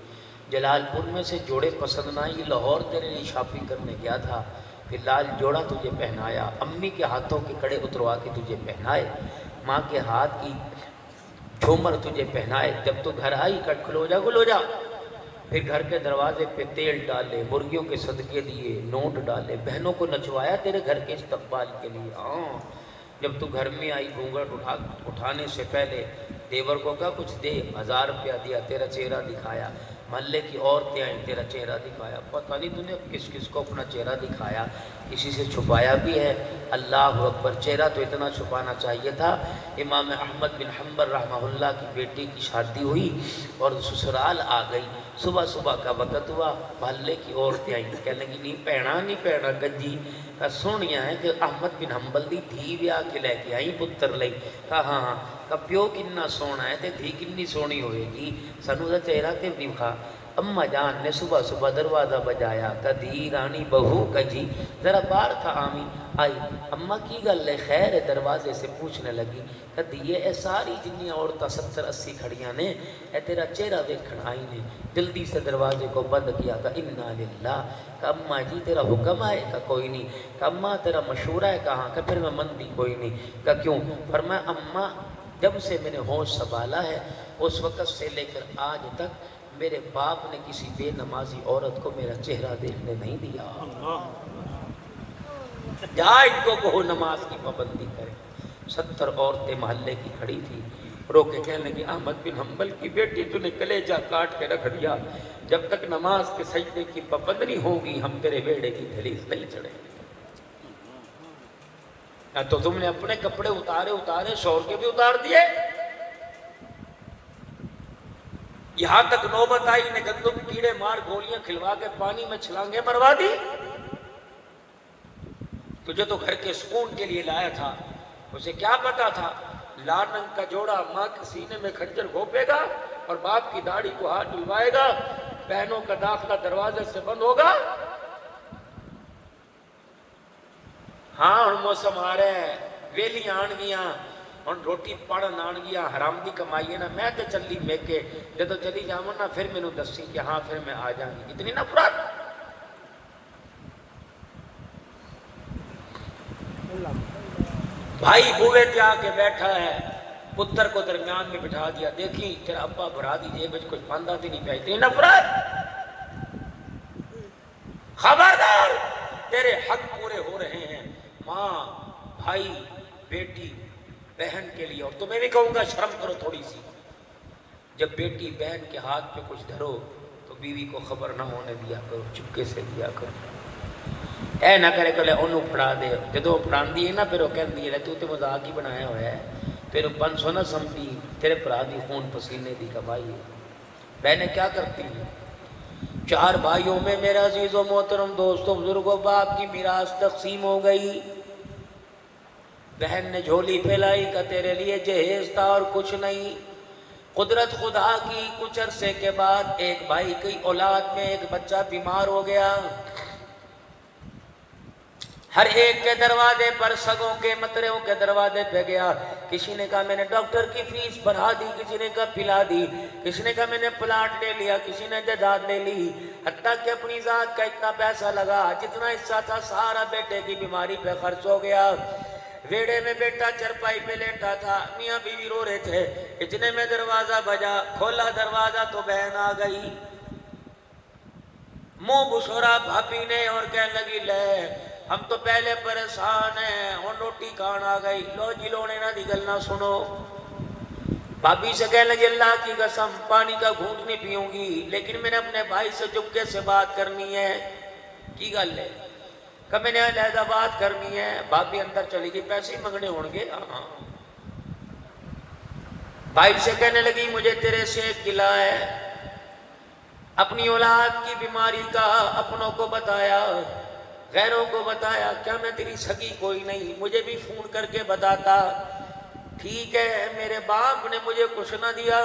جلال پور میں سے جوڑے پسند نہ آئی، لاہور تیرے لیے شاپنگ کرنے گیا تھا، پھر لال جوڑا تجھے پہنایا، امی کے ہاتھوں کے کڑے اتروا کے تجھے پہنائے، ماں کے ہاتھ کی جھومر تجھے پہنائے، جب تو گھر آئی کٹ کھلو جا، پھر گھر کے دروازے پہ تیل ڈالے، مرغیوں کے صدقے دیے، نوٹ ڈالے، بہنوں کو نچوایا تیرے گھر کے استقبال کے لیے۔ ہاں جب تو گھر میں آئی گھونگھٹ اٹھانے سے پہلے دیور کو کہا کچھ دے، 1000 روپیہ دیا، تیرا چہرہ دکھایا، محلے کی عورتیں آئیں، تیرا چہرہ دکھایا، پتہ نہیں تو نے کس کس کو اپنا چہرہ دکھایا، کسی سے چھپایا بھی ہے۔ اللہ اکبر، چہرہ تو اتنا چھپانا چاہیے تھا۔ امام احمد بن حنبل رحمہ اللہ کی بیٹی کی شادی ہوئی اور سسرال آ گئی، صبح صبح کا وقت ہوا، محلے کی عورتیں آئیں، کہنے لگی نہیں پہنا گنجی، کہا سونیاں ہے کہ احمد بن حنبل دی دھی ویا کے لے کے آئی پتر لئی، کہا ہاں، کہا پیو کننا سونا ہے تے دھی کنی سونی ہوئے گی، سنو دا چہرہ تے دکھا۔ اماں جان نے صبح صبح دروازہ بجایا، کہا دھی رانی بہو کجی، ذرا بار تھا آمی آئی، اماں کی گل ہے خیر ہے، دروازے سے پوچھنے لگی، کہا دیئے اے ساری جنیاں عورتہ 70-80 کھڑیاں نے، اے تیرا چہرہ دیکھن آئی نے، جلدی سے دروازے کو بند کیا، کہا انا للہ، کہا اماں جی تیرا حکم آئے، کہا کوئی نہیں، کہا اماں تیرا مشورہ ہے، کہاں، کہا پھر میں مندی کوئی نہیں، کہا کیوں، فرمایا اماں جب سے میں نے ہوش سنبھالا ہے اس وقت سے لے کر آج تک میرے باپ نے کسی بے نمازی عورت کو میرا چہرہ دیکھنے نہیں دیا، جا ان کو کہو نماز کی پابندی کرے۔ 70 عورتیں محلے کی کھڑی تھی، رو کے کہنے لگی احمد بن حنبل کی بیٹی تو نے کلیجہ کاٹ کے رکھ دیا، جب تک نماز کے سجدے کی پابند نہیں ہوگی ہم تیرے بیڑے کی دہلیز نہیں چڑھیں گے۔ تو تم نے اپنے کپڑے اتارے شور کے بھی اتار دیے، یہاں تک نوبت آئی نے گندم کیڑے مار گولیاں کھلوا کے پانی میں چھلانگیں مروا دی۔ تجھے تو گھر کے سکون کے لیے لایا تھا، اسے کیا پتا تھا لاننگ کا جوڑا ماں کے سینے میں خنجر گھوپے گا اور باپ کی داڑھی کو ہاتھ ڈلوائے گا، بہنوں کا داخلہ دروازے سے بند ہوگا۔ ہاں ہن موسم آ رہا ہے، ویلی آن گیاں، ہن روٹی پڑھن آن گیا، حرام دی کمائی ہے نا، میں تے چلی میکے، جدو چلی جاؤں نا پھر میں نو دسی کہ ہاں پھر میں آ جاؤں گی، اتنی نفرت۔ بھائی بوئے تے آ کے بیٹھا ہے، پتر کو درمیان میں بٹھا دیا، دیکھیں تیرا ابا بھرا دی جیب وچ کچھ پاندہ تے نہیں پیا، اتنی نفرت۔ خبردار تیرے حق پورے ہو رہے ہیں ماں، بھائی، بیٹی، بہن کے لیے، اور تمہیں بھی کہوں گا شرم کرو تھوڑی سی، جب بیٹی بہن کے ہاتھ پہ کچھ دھرو تو بیوی کو خبر نہ ہونے دیا کرو، چپکے سے دیا کرو، اے نہ کرے کہ لے انہوں پڑھا دے، جدو پڑھان دیئے نا پھر وہ کہن دیئے لے تو تے مذاق ہی بنایا ہویا ہے، پھر وہ 500 نہ سمپی، تیرے پڑھا دی خون پسینے دی کمائی ہے۔ بہنیں کیا کرتی ہیں؟ 4 بھائیوں میں میرے عزیز و محترم دوستوں بزرگوں باپ کی میراث تقسیم ہو گئی، بہن نے جھولی پھیلائی کہ تیرے لیے جہیز تھا اور کچھ نہیں، قدرت خدا کی کچھ عرصے کے بعد ایک بھائی کی اولاد میں ایک بچہ بیمار ہو گیا، ہر ایک کے دروازے پر سگوں کے متریوں کے دروازے پہ گیا، کسی نے کہا میں نے ڈاکٹر کی فیس بڑھا دی، کسی نے کہا پلا دی، کسی نے کہا میں نے پلاٹ لے لیا، کسی نے جائیداد لے لی، حتیٰ کہ اپنی ذات کا اتنا پیسہ لگا جتنا حصہ تھا سارا بیٹے کی بیماری پہ خرچ ہو گیا۔ ویڑے میں بیٹا چرپائی پہ لیٹا تھا، میاں بیوی رو رہے تھے، اتنے میں دروازہ بجا، کھولا دروازہ تو بہن آ گئی، منہ بشورا بھابی نے اور کہنے لگی لے ہم تو پہلے پریشان ہیں، اور روٹی کھان آ گئی، لو جی لونے نہ دی گل نہ سنو۔ بھابی سے کہنے لگی اللہ کی قسم پانی کا گھونٹ نہیں پیوں گی، لیکن میں نے اپنے بھائی سے چپکے سے بات کرنی ہے۔ کی گل ہے؟ کہ میں نے علیحدہ بات کرنی ہے۔ بھابی اندر چلی گئی، پیسے ہی منگنے ہوں گے، ہاں۔ بھائی سے کہنے لگی مجھے تیرے سے ایک گلہ ہے، اپنی اولاد کی بیماری کا اپنوں کو بتایا، غیروں کو بتایا، کیا میں تیری سگی کوئی نہیں، مجھے بھی فون کر کے بتاتا، ٹھیک ہے میرے باپ نے مجھے کچھ نہ دیا،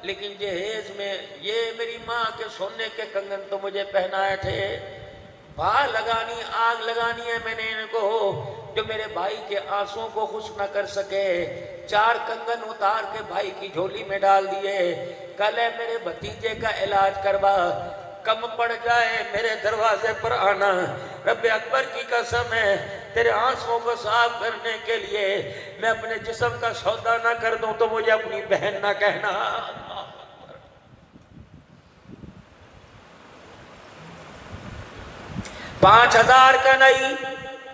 لیکن جہیز میں یہ میری ماں کے سونے کے کنگن تو مجھے پہنائے تھے، آگ لگانی ہے میں نے ان کو، جو میرے بھائی کے آنسوں کو خوش نہ کر سکے، 4 کنگن اتار کے بھائی کی جھولی میں ڈال دیے، کل ہے میرے بھتیجے کا علاج کروا، کم پڑ جائے میرے دروازے پر آنا، رب اکبر کی قسم ہے تیرے آنسوں کو صاف کرنے کے لیے میں اپنے جسم کا سودا نہ کر دوں تو مجھے اپنی بہن نہ کہنا۔ 5,000 کا نہیں،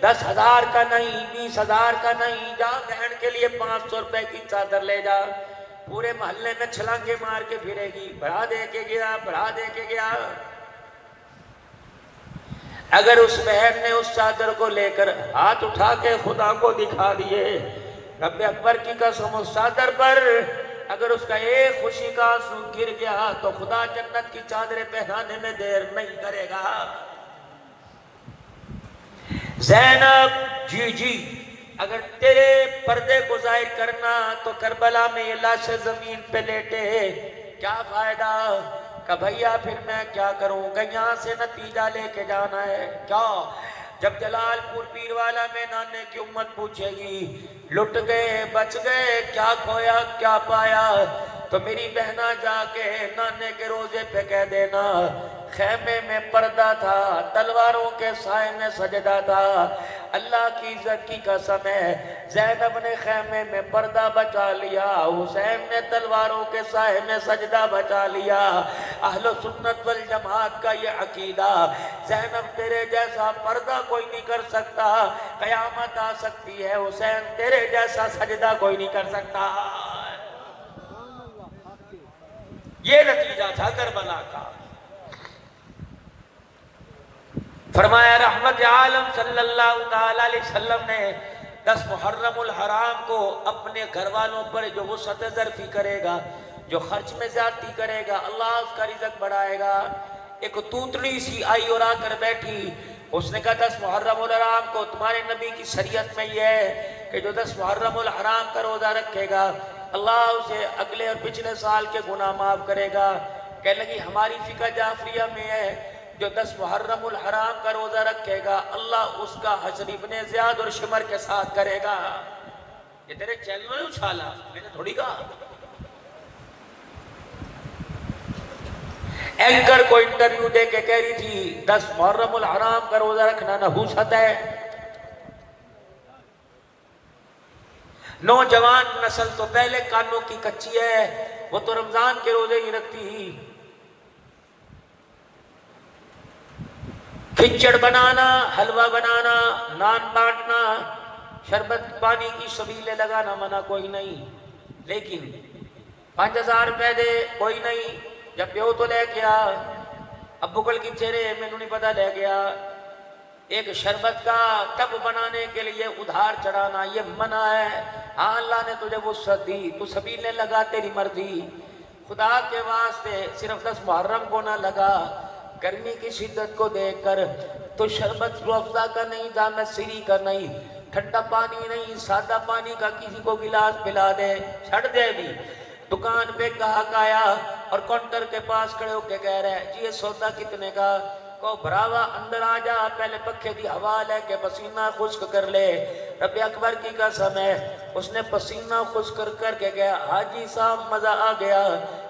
10,000 کا نہیں، 20,000 کا نہیں، جا بہن کے لیے 500 روپے کی چادر لے جا، پورے محلے میں چھلانگے مار کے پھرے گی، بڑھا دے کے گیا، بڑھا دے کے گیا۔ اگر اس بہن نے اس چادر کو لے کر ہاتھ اٹھا کے خدا کو دکھا دیے، رب اکبر کی قسم اس چادر پر اگر اس کا ایک خوشی کا آنسو گر گیا تو خدا جنت کی چادریں پہنانے میں دیر نہیں کرے گا۔ زینب جی اگر تیرے پردے کو ظاہر کرنا تو کربلا میں یہ لاشیں زمین پہ لیٹے، کیا فائدہ؟ کہ بھئیہ پھر میں کیا کروں، کہ یہاں سے نتیجہ لے کے جانا ہے کیا؟ جب جلال پور پیر والا میں نانے کی امت پوچھے گی لٹ گئے بچ گئے کیا کھویا کیا پایا، تو میری بہنہ جا کے نانے کے روزے پہ کہہ دینا خیمے میں پردہ تھا، تلواروں کے سائے میں سجدہ تھا، اللہ کی عزت کی قسم ہے زینب نے خیمے میں پردہ بچا لیا، حسین نے تلواروں کے سائے میں سجدہ بچا لیا۔ اہل سنت والجماعت کا یہ عقیدہ، زینب تیرے جیسا پردہ کوئی نہیں کر سکتا، قیامت آ سکتی ہے حسین تیرے جیسا سجدہ کوئی نہیں کر سکتا۔ یہ نتیجہ تھا کربلا کا۔ فرمایا رحمت عالم صلی اللہ علیہ وسلم نے 10 محرم الحرام کو اپنے گھر والوں پر جو وسعت ظرفی کرے گا، جو خرچ میں زیادتی کرے گا، اللہ اس کا رزق بڑھائے گا۔ ایک توتڑی سی آئی اور آ کر بیٹھی، اس نے کہا 10 محرم الحرام کو تمہارے نبی کی شریعت میں یہ ہے کہ جو 10 محرم الحرام کا روزہ رکھے گا اللہ اسے اگلے اور پچھلے سال کے گناہ معاف کرے گا۔ کہنے لگی ہماری فقہ جعفریہ میں ہے جو 10 محرم الحرام کا روزہ رکھے گا اللہ اس کا حشر ابن زیاد اور شمر کے ساتھ کرے گا۔ یہ تیرے چینل میں اچھالا، میں نے تھوڑی کہا۔ اینکر کو انٹرویو دے کے کہہ رہی تھی 10 محرم الحرام کا روزہ رکھنا نحوست ہے۔ نوجوان نسل تو پہلے کانوں کی کچی ہے، وہ تو رمضان کے روزے ہی رکھتی ہی۔ کھچڑ بنانا، حلوہ بنانا، نان بانٹنا، شربت پانی کی سبیلیں لگانا منع کوئی نہیں، لیکن 5,000 روپے دے کوئی نہیں، جب پیو تو لے گیا، ابو کل کی چہرے میں نہیں پتا لے گیا۔ ایک شربت کا ٹب بنانے کے لیے ادھار چڑھانا یہ منع ہے۔ ہاں اللہ نے تجھے وسعت دی، تو سبیلیں لگا تیری مرضی، خدا کے واسطے صرف 10 محرم کو نہ لگا۔ گرمی کی شدت کو دیکھ کر تو شربت روح افزا کا نہیں، جامع سری کا نہیں، ٹھنڈا پانی نہیں، سادہ پانی کا کسی کو گلاس پلا دے، چھڑ دے بھی۔ دکان پہ گاہک آیا اور کاؤنٹر کے پاس کھڑے ہو کے کہہ رہے ہیں جی یہ سودا کتنے کا؟ کو بھراوا اندر آ جا، پہلے پکھے دی ہوا لے کے پسینہ خشک کر لے۔ رب اکبر کی قسم ہے اس نے پسینہ خشک کر کے گیا، حاجی صاحب مزہ آ گیا،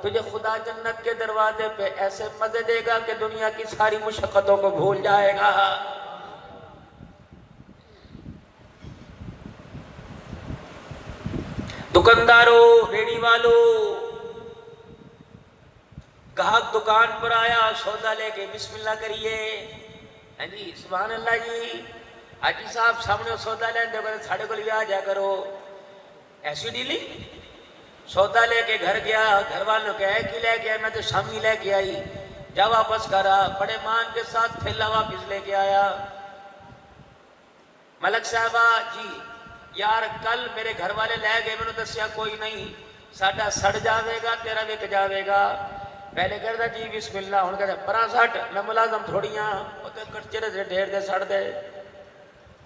تجھے خدا جنت کے دروازے پہ ایسے مزے دے گا کہ دنیا کی ساری مشقتوں کو بھول جائے گا۔ دکانداروں، ریڑی والوں، گاہک دکان پر آیا سودا لے کے بسم اللہ کریے، ہاں جی سبحان اللہ جی، حاجی صاحب سامنے سودا لے دے ساڑھے کو لیا جا کرو، ایسی ڈیلی۔ سودا لے کے گھر گیا، گھر والوں کہے کہ لے کے میں تو شامی لے کے آئی، جا واپس کرا، بڑے مان کے ساتھ تھیلا واپس لے کے آیا۔ ملک صاحبہ جی یار کل میرے گھر والے لے گئے، میں نے دسیا کوئی نہیں، ساڈا سڑ جاوے گا تیرا وک جاوے گا۔ پہلے کہتا جی بسم اللہ، ہوں کہتا پرا سٹ، میں ملازم تھوڑیاں کچرے سے ڈھیر دے سڑ دے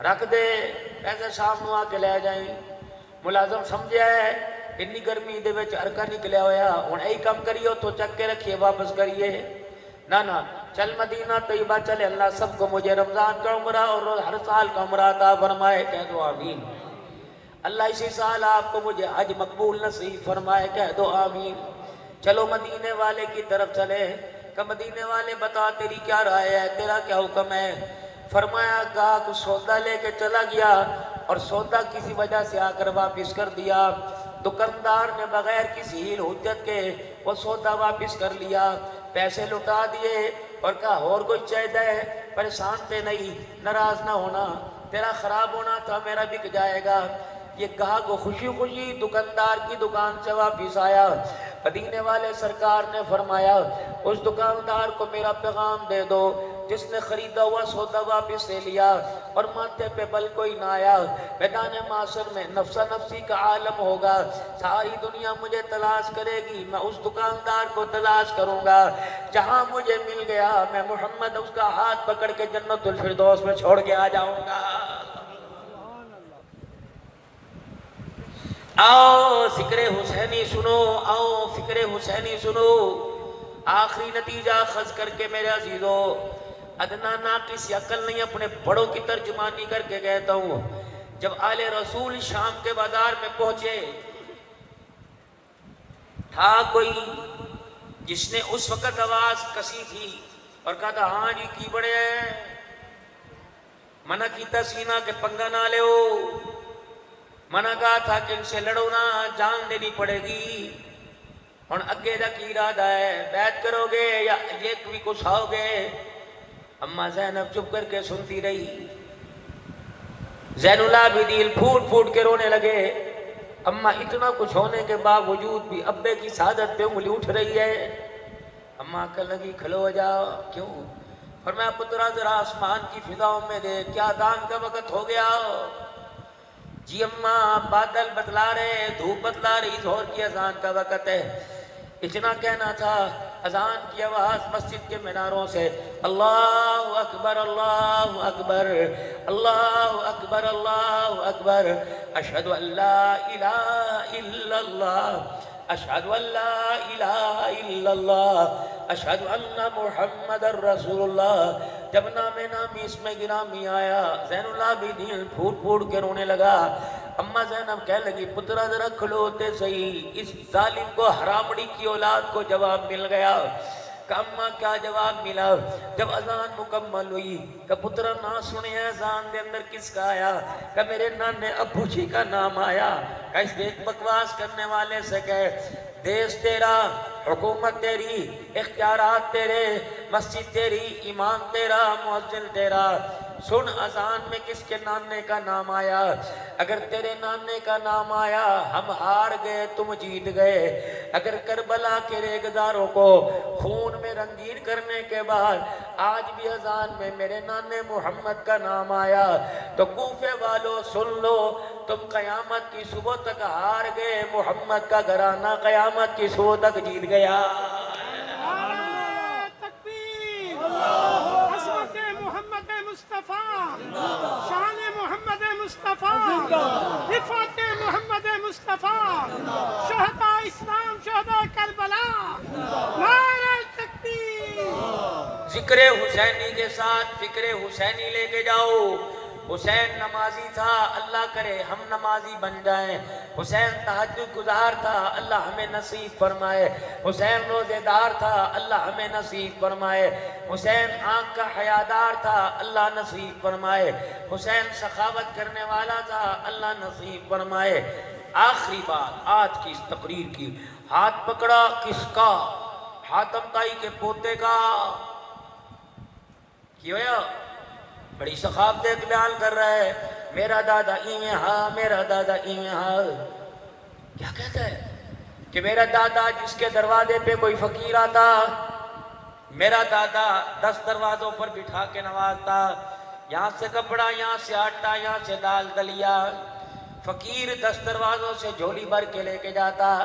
رکھ دے، پیسے شام نو آ کے لے جائیں۔ ملازم سمجھا ہے اتنی گرمی دے وچ ہرکا نکلیا ہویا، ہوں یہی کام کریو تو چک کے رکھیے واپس کریے۔ نا چل مدینہ طیبہ چلے، اللہ سب کو مجھے رمضان کا عمرہ اور ہر سال کا عمرہ عطا فرمائے، کہہ دو آمین۔ اللہ اسی سال آپ کو مجھے حج مقبول نصیب فرمائے، کہہ دو آمین۔ چلو مدینے والے کی طرف چلے، کہ مدینے والے بتا تیری کیا رائے ہے، تیرا کیا حکم ہے؟ فرمایا گاہ کو سودا لے کے چلا گیا اور سودا کسی وجہ سے آ کر واپس کر دیا۔ دکاندار نے بغیر کسی ہیل حجت کے وہ سودا واپس کر لیا، پیسے لٹا دیے اور کہا اور کوئی چاہیے ہے، پریشان تے نہیں، ناراض نہ ہونا، تیرا خراب ہونا تھا میرا بک جائے گا۔ یہ گاہک کو خوشی خوشی دکاندار کی دکان سے واپس آیا۔ مدینے والے سرکار نے فرمایا اس دکاندار کو میرا پیغام دے دو جس نے خریدا ہوا سودا واپس لے لیا اور ماتھے پہ بل کوئی نہ آیا، میدان معاشر میں نفسا نفسی کا عالم ہوگا، ساری دنیا مجھے تلاش کرے گی، میں اس دکاندار کو تلاش کروں گا، جہاں مجھے مل گیا میں محمد اس کا ہاتھ پکڑ کے جنت الفردوس میں چھوڑ کے آ جاؤں گا۔ آؤ فکر حسینی سنو، آؤ فکر حسینی سنو۔ آخری نتیجہ خز کر کے میرے عزیزو، ادنا ناقص عقل نہیں، اپنے بڑوں کی ترجمانی کر کے کہتا ہوں۔ جب آل رسول شام کے بازار میں پہنچے، تھا کوئی جس نے اس وقت آواز کسی تھی اور کہا تھا ہاں جی کی بڑے ہیں، منع کیتا سینہ کہ پنگا نہ لے ہو، منع کہا تھا کہ ان سے لڑو نہ، جان دینی پڑے گی۔ اور اگے دا کی ارادہ ہے، بیعت کرو گے یا یہ کوئی کساؤ گے؟ اما زینب چپ کر کے سنتی رہی۔ زین العابدین پھوٹ پھوٹ کے رونے لگے۔ اما اتنا کچھ ہونے کے باوجود بھی ابے کی سعادت پہ انگلی اٹھ رہی ہے۔ اما کہنے لگی کھلو جاؤ، کیوں؟ فرمایا پترا ذرا آسمان کی فضاؤں میں دے، کیا اذان کا وقت ہو گیا؟ جی اماں بادل بتلا رہے، دھوپ بتلا رہی، ظہر کی اذان کا وقت ہے۔ اتنا کہنا تھا، اذان کی آواز مسجد کے میناروں سے اللہ اکبر اللہ اکبر اللہ اکبر اللہ اکبر، اشہد ان لا الہ الا اللہ اشہد ان لا الہ الا اللہ اشہد ان محمد رسول اللہ۔ جب نام نامی اس میں گرامی آیا، زین العابدین پھوٹ پھوٹ کے رونے لگا۔ اما زینب کہنے لگی پترا ذرا کھلوتے صحیح، اس ظالم کو حرامڑی کی اولاد کو جواب مل گیا۔ کہ اماں کیا جواب ملا؟ جب اذان مکمل ہوئی کہ پترا نہ سنے اذان دے اندر کس کا آیا؟ کہ میرے نانے ابو جی کا نام آیا۔ کہ اس ایک بکواس کرنے والے سے کہے دیس تیرا، حکومت تیری، اختیارات تیرے، مسجد تیری، امام تیرا، مؤذن تیرا، سن اذان میں کس کے نانے کا نام آیا؟ اگر تیرے نانے کا نام آیا ہم ہار گئے تم جیت گئے۔ اگر کربلا کے ریگداروں کو خون میں رنگین کرنے کے بعد آج بھی اذان میں میرے نانے محمد کا نام آیا تو کوفے والوں سن لو، تم قیامت کی صبح تک ہار گئے، محمد کا گھرانہ قیامت کی صبح تک جیت گیا۔ تکبیر، عظمت محمد مصطفیٰ، شان محمد مصطفیٰ، رفعت محمد مصطفیٰ، شہداء اسلام، شہداء کربلا، نعرہ تکبیر۔ ذکر حسینی کے ساتھ فکر حسینی لے کے جاؤ۔ حسین نمازی تھا، اللہ کرے ہم نمازی بن جائیں۔ حسین تہجد گزار تھا، اللہ ہمیں نصیب فرمائے۔ حسین روزے دار تھا، اللہ ہمیں نصیب فرمائے۔ حسین آنکھ کا حیادار تھا، اللہ نصیب فرمائے۔ حسین سخاوت کرنے والا تھا، اللہ نصیب فرمائے۔ آخری بات آج کی اس تقریر کی، ہاتھ پکڑا کس کا؟ حاتم تائی کے پوتے کا۔ کیوں یا بڑی سخاوت ایک بیان کر رہا ہے، میرا دادا ایویں ہاں، میرا دادا ایویں ہاں۔ کیا کہتا ہے؟ کہ میرا دادا جس کے دروازے پہ کوئی فقیر آتا، میرا دادا 10 دروازوں پر بٹھا کے نوازتا، یہاں سے کپڑا، یہاں سے آٹا، یہاں سے دال دلیا، فقیر 10 دروازوں سے جھولی بھر کے لے کے جاتا۔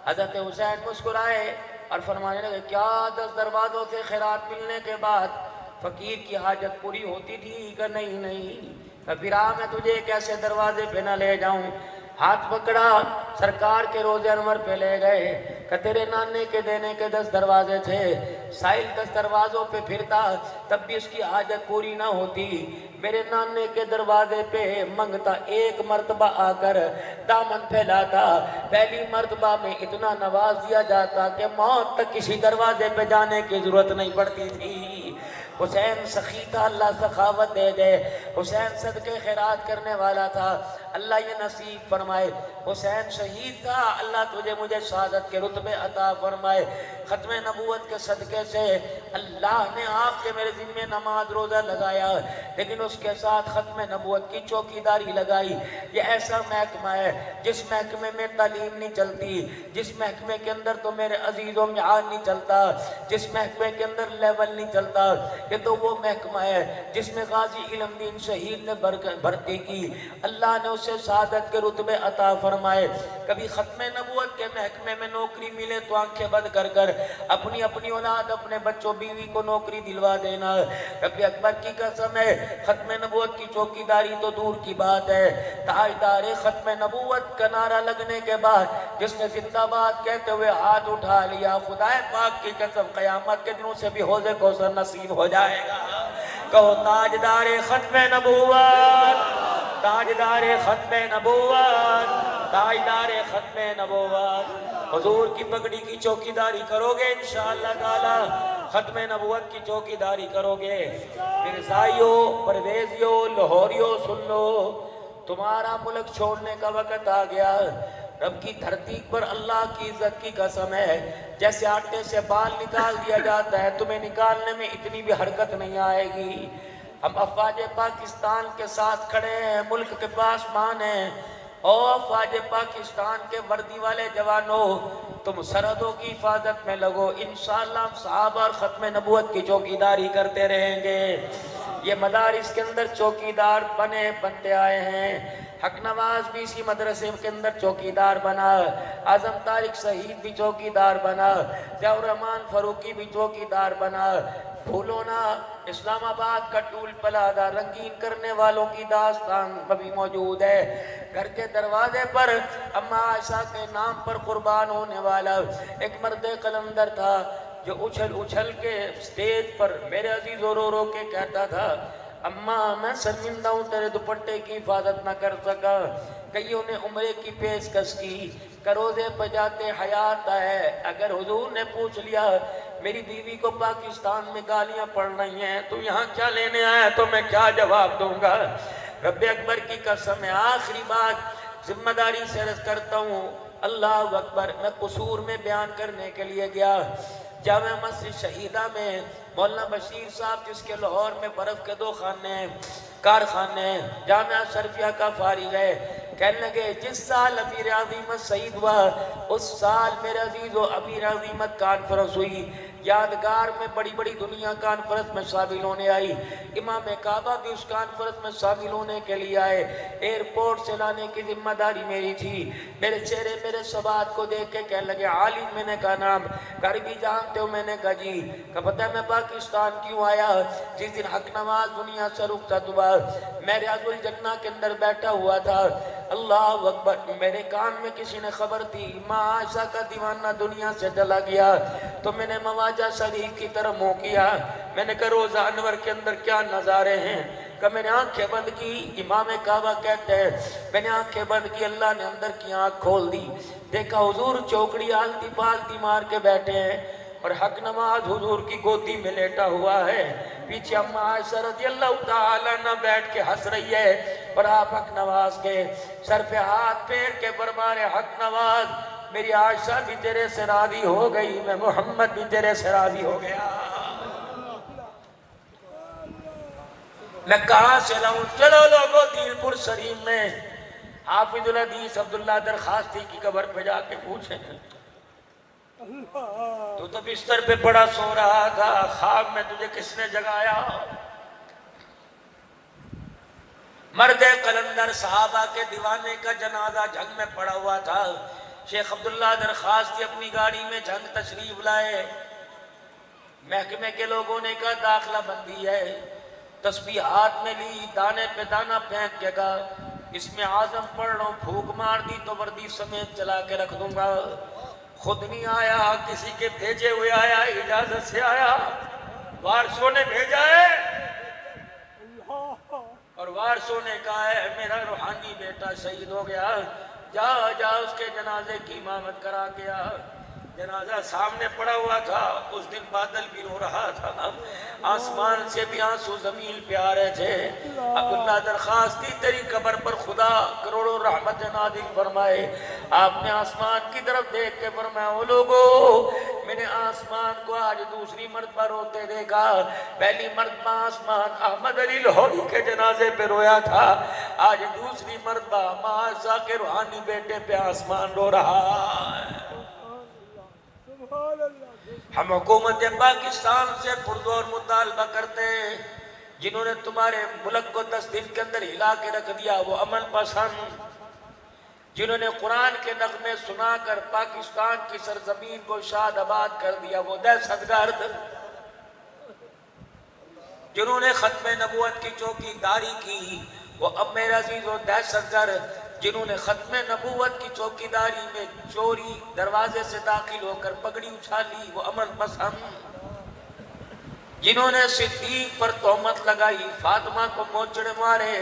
حضرت حسین مسکرائے اور فرمانے لگے کیا 10 دروازوں سے خیرات ملنے کے بعد فقیر کی حاجت پوری ہوتی تھی؟ کہ نہیں، پھر میں تجھے ایک ایسے دروازے پہ نہ لے جاؤں۔ ہاتھ پکڑا، سرکار کے روزے انور پہ لے گئے۔ کہ تیرے نانے کے دینے کے 10 دروازے تھے، سائل 10 دروازوں پہ پھرتا تب بھی اس کی حاجت پوری نہ ہوتی، میرے نانے کے دروازے پہ منگتا، ایک مرتبہ آ کر دامن پھیلاتا، پہلی مرتبہ میں اتنا نواز دیا جاتا کہ موت تک کسی دروازے پہ جانے کی ضرورت نہیں پڑتی تھی۔ حسین سخی تھا، اللہ سخاوت دے دے، حسین صدقے خیرات کرنے والا تھا، اللہ یہ نصیب فرمائے۔ حسین شہید تھا، اللہ تجھے مجھے شہادت کے رتبے عطا فرمائے۔ ختم نبوت کے صدقے سے اللہ نے آپ کے میرے ذمہ نماز روزہ لگایا، لیکن اس کے ساتھ ختم نبوت کی چوکیداری لگائی۔ یہ ایسا محکمہ ہے جس محکمے میں تعلیم نہیں چلتی، جس محکمے کے اندر تو میرے عزیزوں معیار نہیں چلتا، جس محکمے کے اندر لیول نہیں چلتا، یہ تو وہ محکمہ ہے جس میں غازی علم دین شہید نے بھرتی کی، اللہ نے اسے شہادت کے رتبے عطا فرمائے۔ کبھی ختم نبوت کے محکمے میں نوکری ملے تو آنکھیں بند کر کر اپنی اولاد، اپنے بچوں بیوی کو نوکری دلوا دینا۔ رب اکبر کی قسم ہے، ختم نبوت کی چوکیداری تو دور کی بات ہے، تاجدار ختم نبوت کا نعرہ لگنے کے بعد جس نے زندہ باد کہتے ہوئے ہاتھ اٹھا لیا، خدا پاک کی قسم قیامت کے دنوں سے بھی حوض کوثر نصیب ہو جائے گا۔ کہو تاجدار ختم نبوت، تاجدار ختم نبوت، تاجدار ختم نبوت۔ حضور کی پگڑی کی چوکیداری کرو گے انشاءاللہ تعالی، ختم نبوت کی چوکیداری کرو گے۔ مرزائیوں، پرویزیوں، لاہوریوں سن لو، تمہارا ملک چھوڑنے کا وقت آ گیا۔ رب کی دھرتی پر اللہ کی عزت کی قسم ہے، جیسے آٹے سے بال نکال دیا جاتا ہے، تمہیں نکالنے میں اتنی بھی حرکت نہیں آئے گی۔ ہم افواج پاکستان کے ساتھ کھڑے ہیں، ملک کے پاسمان ہیں، او افواج پاکستان کے وردی والے جوانوں، تم سرحدوں کی حفاظت میں لگو، انشاءاللہ ہم صحابہ اور ختم نبوت کی چوکیداری کرتے رہیں گے۔ یہ مدارس کے اندر چوکیدار بنتے آئے ہیں، حق نواز بھی اسی مدرسے کے اندر چوکیدار بنا، اعظم طارق شہید بھی چوکیدار بنا، ضیاء الرحمن فاروقی بھی چوکیدار بنا۔ بھولو نہ، اسلام آباد کا ٹول پلازہ رنگین کرنے والوں کی داستان ابھی موجود ہے۔ گھر کے دروازے پر اماں عائشہ کے نام پر قربان ہونے والا ایک مرد قلندر تھا جو اچھل اچھل کے سٹیج پر میرے عزیز رو رو کے کہتا تھا، اماں میں شرمندہ ہوں تیرے دوپٹے کی حفاظت نہ کر سکا۔ کئیوں نے عمرے کی پیشکش کی کہ روزے پہ جاتے حیات ہے، اگر حضور نے پوچھ لیا میری بیوی کو پاکستان میں گالیاں پڑ رہی ہیں تو یہاں کیا لینے آیا تو میں کیا جواب دوں گا؟ رب اکبر کی قسم ہے، آخری بات ذمہ داری سے عرض کرتا ہوں، اللہ اکبر، میں قصور میں بیان کرنے کے لیے گیا، جامع مسجد شہیدہ میں مولانا بشیر صاحب جس کے لاہور میں برف کے 2 کارخانے ہیں، جامعہ شرفیہ کا فارغ ہے، کہنے لگے جس سال امیر عظیمت شہید ہوا اس سال میرے عزیزو امیر عظیمت کانفرنس ہوئی، یادگار میں بڑی بڑی دنیا کانفرنس میں شامل ہونے آئی، امام کعبہ بھی اس کانفرنس میں شامل ہونے کے لیے آئے، ایئرپورٹ سے لانے کی ذمہ داری میری تھی۔ میرے چہرے میرے ثبات کو دیکھ کے کہنے لگے عالم، میں نے کہا نام، گھر بھی جانتے ہو؟ میں نے کہا جی۔ کہ پتہ میں پاکستان کیوں آیا؟ جس دن حق نواز دنیا سے رخصت ہوا میں ریاض الجنہ کے اندر بیٹھا ہوا تھا، اللہ اکبر، میرے کان میں کسی نے خبر تھی ماں عائشہ کا دیوانہ دنیا سے چلا گیا، تو میں نے مواجہ شریف کی طرف منہ کیا، میں نے کہا روزہ انور کے اندر کیا نظارے ہیں؟ کہ میں نے آنکھیں بند کی، امام کعبہ کہتے ہیں میں نے آنکھیں بند کی، اللہ نے اندر کی آنکھ کھول دی، دیکھا حضور چوکڑی آلتی پالتی مار کے بیٹھے ہیں اور حق نواز حضور کی گودی میں لیٹا ہوا ہے، پیچھے اماں عائشہ رضی اللہ تعالیٰ عنہ بیٹھ کے ہنس رہی ہے، اور آپ حق نواز کے سر پہ ہاتھ پھیر کے فرما رہے حق نواز میری عائشہ بھی تیرے سے راضی ہو گئی، میں محمد بھی تیرے سے راضی ہو گیا۔ میں کہاں سے لاؤں؟ چلو لوگوں دل پور شریف میں حافظ الحدیث عبداللہ درخواستی کی قبر پہ جا کے پوچھیں، تو بستر پہ پڑا سو رہا تھا، خواب میں تجھے کس نے جگایا؟ مرد قلندر صحابہ کے دیوانے کا جنازہ جھنگ میں پڑا ہوا تھا، شیخ عبداللہ درخواستی اپنی گاڑی میں جھنگ تشریف لائے، محکمے کے لوگوں نے کہا داخلہ بندی ہے، تسبیح ہاتھ میں لی، دانے پہ دانہ پھینک کے کہا اس میں اعظم پڑھ رہا ہوں، پھونک مار دی تو وردی سمیت چلا کے رکھ دوں گا، خود نہیں آیا، کسی کے بھیجے ہوئے آیا، اجازت سے آیا، وارثوں نے بھیجا ہے اور وارثوں نے کہا ہے میرا روحانی بیٹا شہید ہو گیا، جا اس کے جنازے کی امامت کرا گیا۔ جنازہ سامنے پڑا ہوا تھا، اس دن بادل بھی رو رہا تھا، آسمان سے بھی آنسو زمین پہ آ رہے تھے۔ عبداللہ درخواست تھی تیری قبر پر خدا کروڑوں رحمت نازل فرمائے۔ آپ نے آسمان کی طرف دیکھ کے فرمایا او لوگو، میں نے آسمان کو آج دوسری مرتبہ روتے دیکھا، پہلی مرتبہ آسمان احمد علی لاہوری کے جنازے پہ رویا تھا، آج دوسری مرتبہ معاذہ کے روحانی بیٹے پہ آسمان رو رہا ہے۔ ہم حکومت پاکستان سے پرزور مطالبہ کرتے ہیں، جنہوں نے تمہارے ملک کو 10 دن کے اندر ہلا کے رکھ دیا وہ امن پسند، جنہوں نے قرآن کے نغمے سنا کر پاکستان کی سرزمین کو شاد آباد کر دیا وہ دہشت گرد، جنہوں نے ختم نبوت کی چوکی داری کی وہ اب میرے عزیز و دہشت گرد، جنہوں نے ختم نبوت کی چوکی داری میں چوری دروازے سے داخل ہو کر پگڑی اچھالی وہ امن پسند، جنہوں نے صدیق پر تہمت لگائی فاطمہ کو موچڑے مارے۔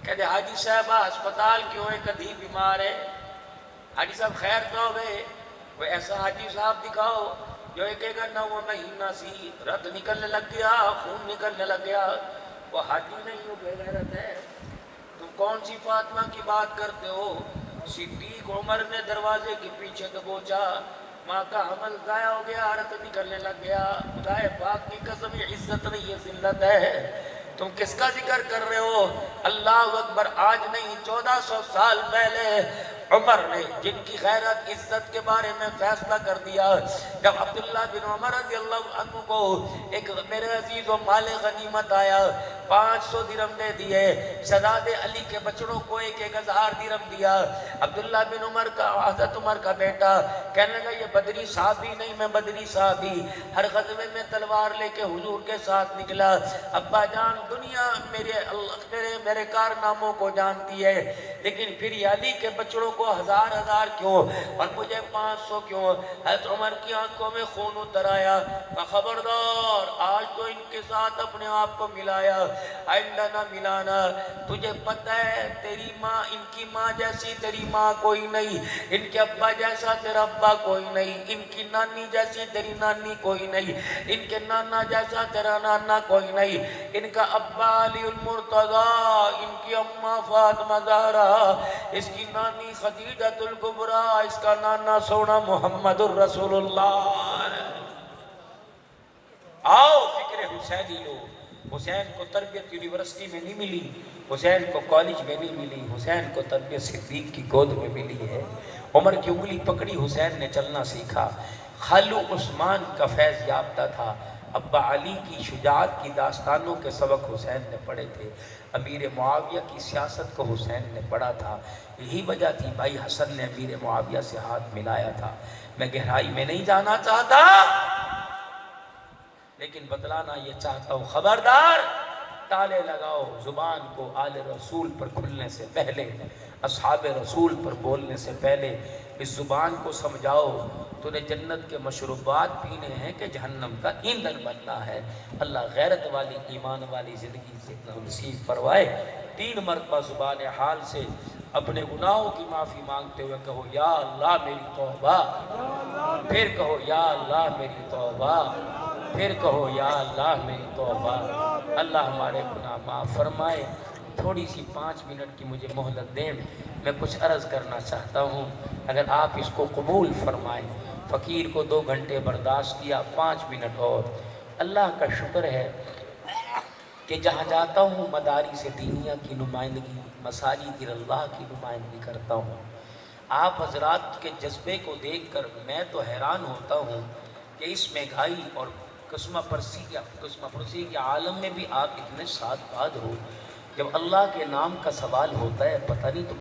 کہتے حاجی صاحبہ ہسپتال کیوں ہے کدھی بیمار ہے، حاجی صاحب خیر کیا ہوئے، کوئی ایسا حاجی صاحب دکھاؤ جو ایک ایک نہ وہ مہینہ سی رت نکلنے لگ گیا خون نکلنے لگ گیا، وہ حاجی نہیں ہو بے غیرت ہے۔ تم کون سی فاطمہ کی بات کرتے ہو؟ صدیق عمر نے دروازے کے پیچھے دبوچا، ماں کا حمل ضائع ہو گیا رت نکلنے لگ گیا، خدا پاک کی قسم یہ عزت نہیں یہ ذلت ہے۔ تم کس کا ذکر کر رہے ہو؟ اللہ اکبر، آج نہیں 1400 سال پہلے عمر نے جن کی غیرت عزت کے بارے میں فیصلہ کر دیا، جب عبداللہ بن عمر رضی اللہ عنہ کو ایک میرے عزیز و مال غنیمت آیا، 500 درہم دے دیے، شہزادے علی کے بچڑوں کو 1000 درہم دیا، عبداللہ بن عمر کا حضرت عمر کا بیٹا کہنے لگا یہ بدری صحابی نہیں میں بدری صحابی، ہر غزوے میں تلوار لے کے حضور کے ساتھ نکلا۔ ابا جان دنیا میرے کارناموں کو جانتی ہے، لیکن پھر علی کے بچڑوں کو 1000 کیوں اور مجھے 500 کیوں؟ حضرت عمر کی آنکھوں میں خون اتر آیا، خبردار آج تو ان کے ساتھ اپنے آپ کو ملایا، آئندہ نہ ملانا۔ تجھے پتہ ہے تیری ماں ان کی ماں جیسی تیری ماں کوئی نہیں، ان کے ابا جیسا تیرا ابا کوئی نہیں، ان کی نانی جیسی تیری نانی کوئی نہیں، ان کے نانا جیسا تیرا نانا کوئی نہیں، ان کا ابا علی المرتضی، ان کی اماں فاطمہ زہرا، اس کی نانی خدیجۃ الکبریٰ، اس کا نانا سونا محمد الرسول اللہ۔ آؤ فکر حسینی لو۔ حسین کو تربیت یونیورسٹی میں نہیں ملی، حسین کو کالج میں نہیں ملی، حسین کو تربیت صدیق کی گود میں ملی ہے۔ عمر کی انگلی پکڑی حسین نے چلنا سیکھا، خالو عثمان کا فیض یافتہ تھا، ابا علی کی شجاعت کی داستانوں کے سبق حسین نے پڑھے تھے، امیر معاویہ کی سیاست کو حسین نے پڑھا تھا، یہی وجہ تھی بھائی حسن نے امیر معاویہ سے ہاتھ ملایا تھا۔ میں گہرائی میں نہیں جانا چاہتا لیکن بتلانا یہ چاہتا ہوں، خبردار تالے لگاؤ زبان کو آل رسول پر کھلنے سے پہلے، اصحاب رسول پر بولنے سے پہلے اس زبان کو سمجھاؤ تو نے جنت کے مشروبات پینے ہیں کہ جہنم کا ایندھن بننا ہے۔ اللہ غیرت والی ایمان والی زندگی سے نصیب فرمائے۔ 3 مرتبہ زبان حال سے اپنے گناہوں کی معافی مانگتے ہوئے کہو یا اللہ میری توبہ، پھر کہو یا اللہ میری توبہ، پھر کہو یا اللہ میری توبہ۔ اللہ ہمارے گناہ معاف فرمائے۔ تھوڑی سی 5 منٹ کی مجھے مہلت دیں، میں کچھ عرض کرنا چاہتا ہوں، اگر آپ اس کو قبول فرمائیں۔ فقیر کو 2 گھنٹے برداشت کیا، 5 منٹ اور۔ اللہ کا شکر ہے کہ جہاں جاتا ہوں مدارس دینیہ کی نمائندگی، مساجد اللہ کی نمائندگی کرتا ہوں۔ آپ حضرات کے جذبے کو دیکھ کر میں تو حیران ہوتا ہوں کہ اس مہنگائی اور قسمہ پرسی کے عالم میں بھی آپ اتنے ساتھ باد ہو۔ جب اللہ کے نام کا سوال ہوتا ہے پتہ نہیں تو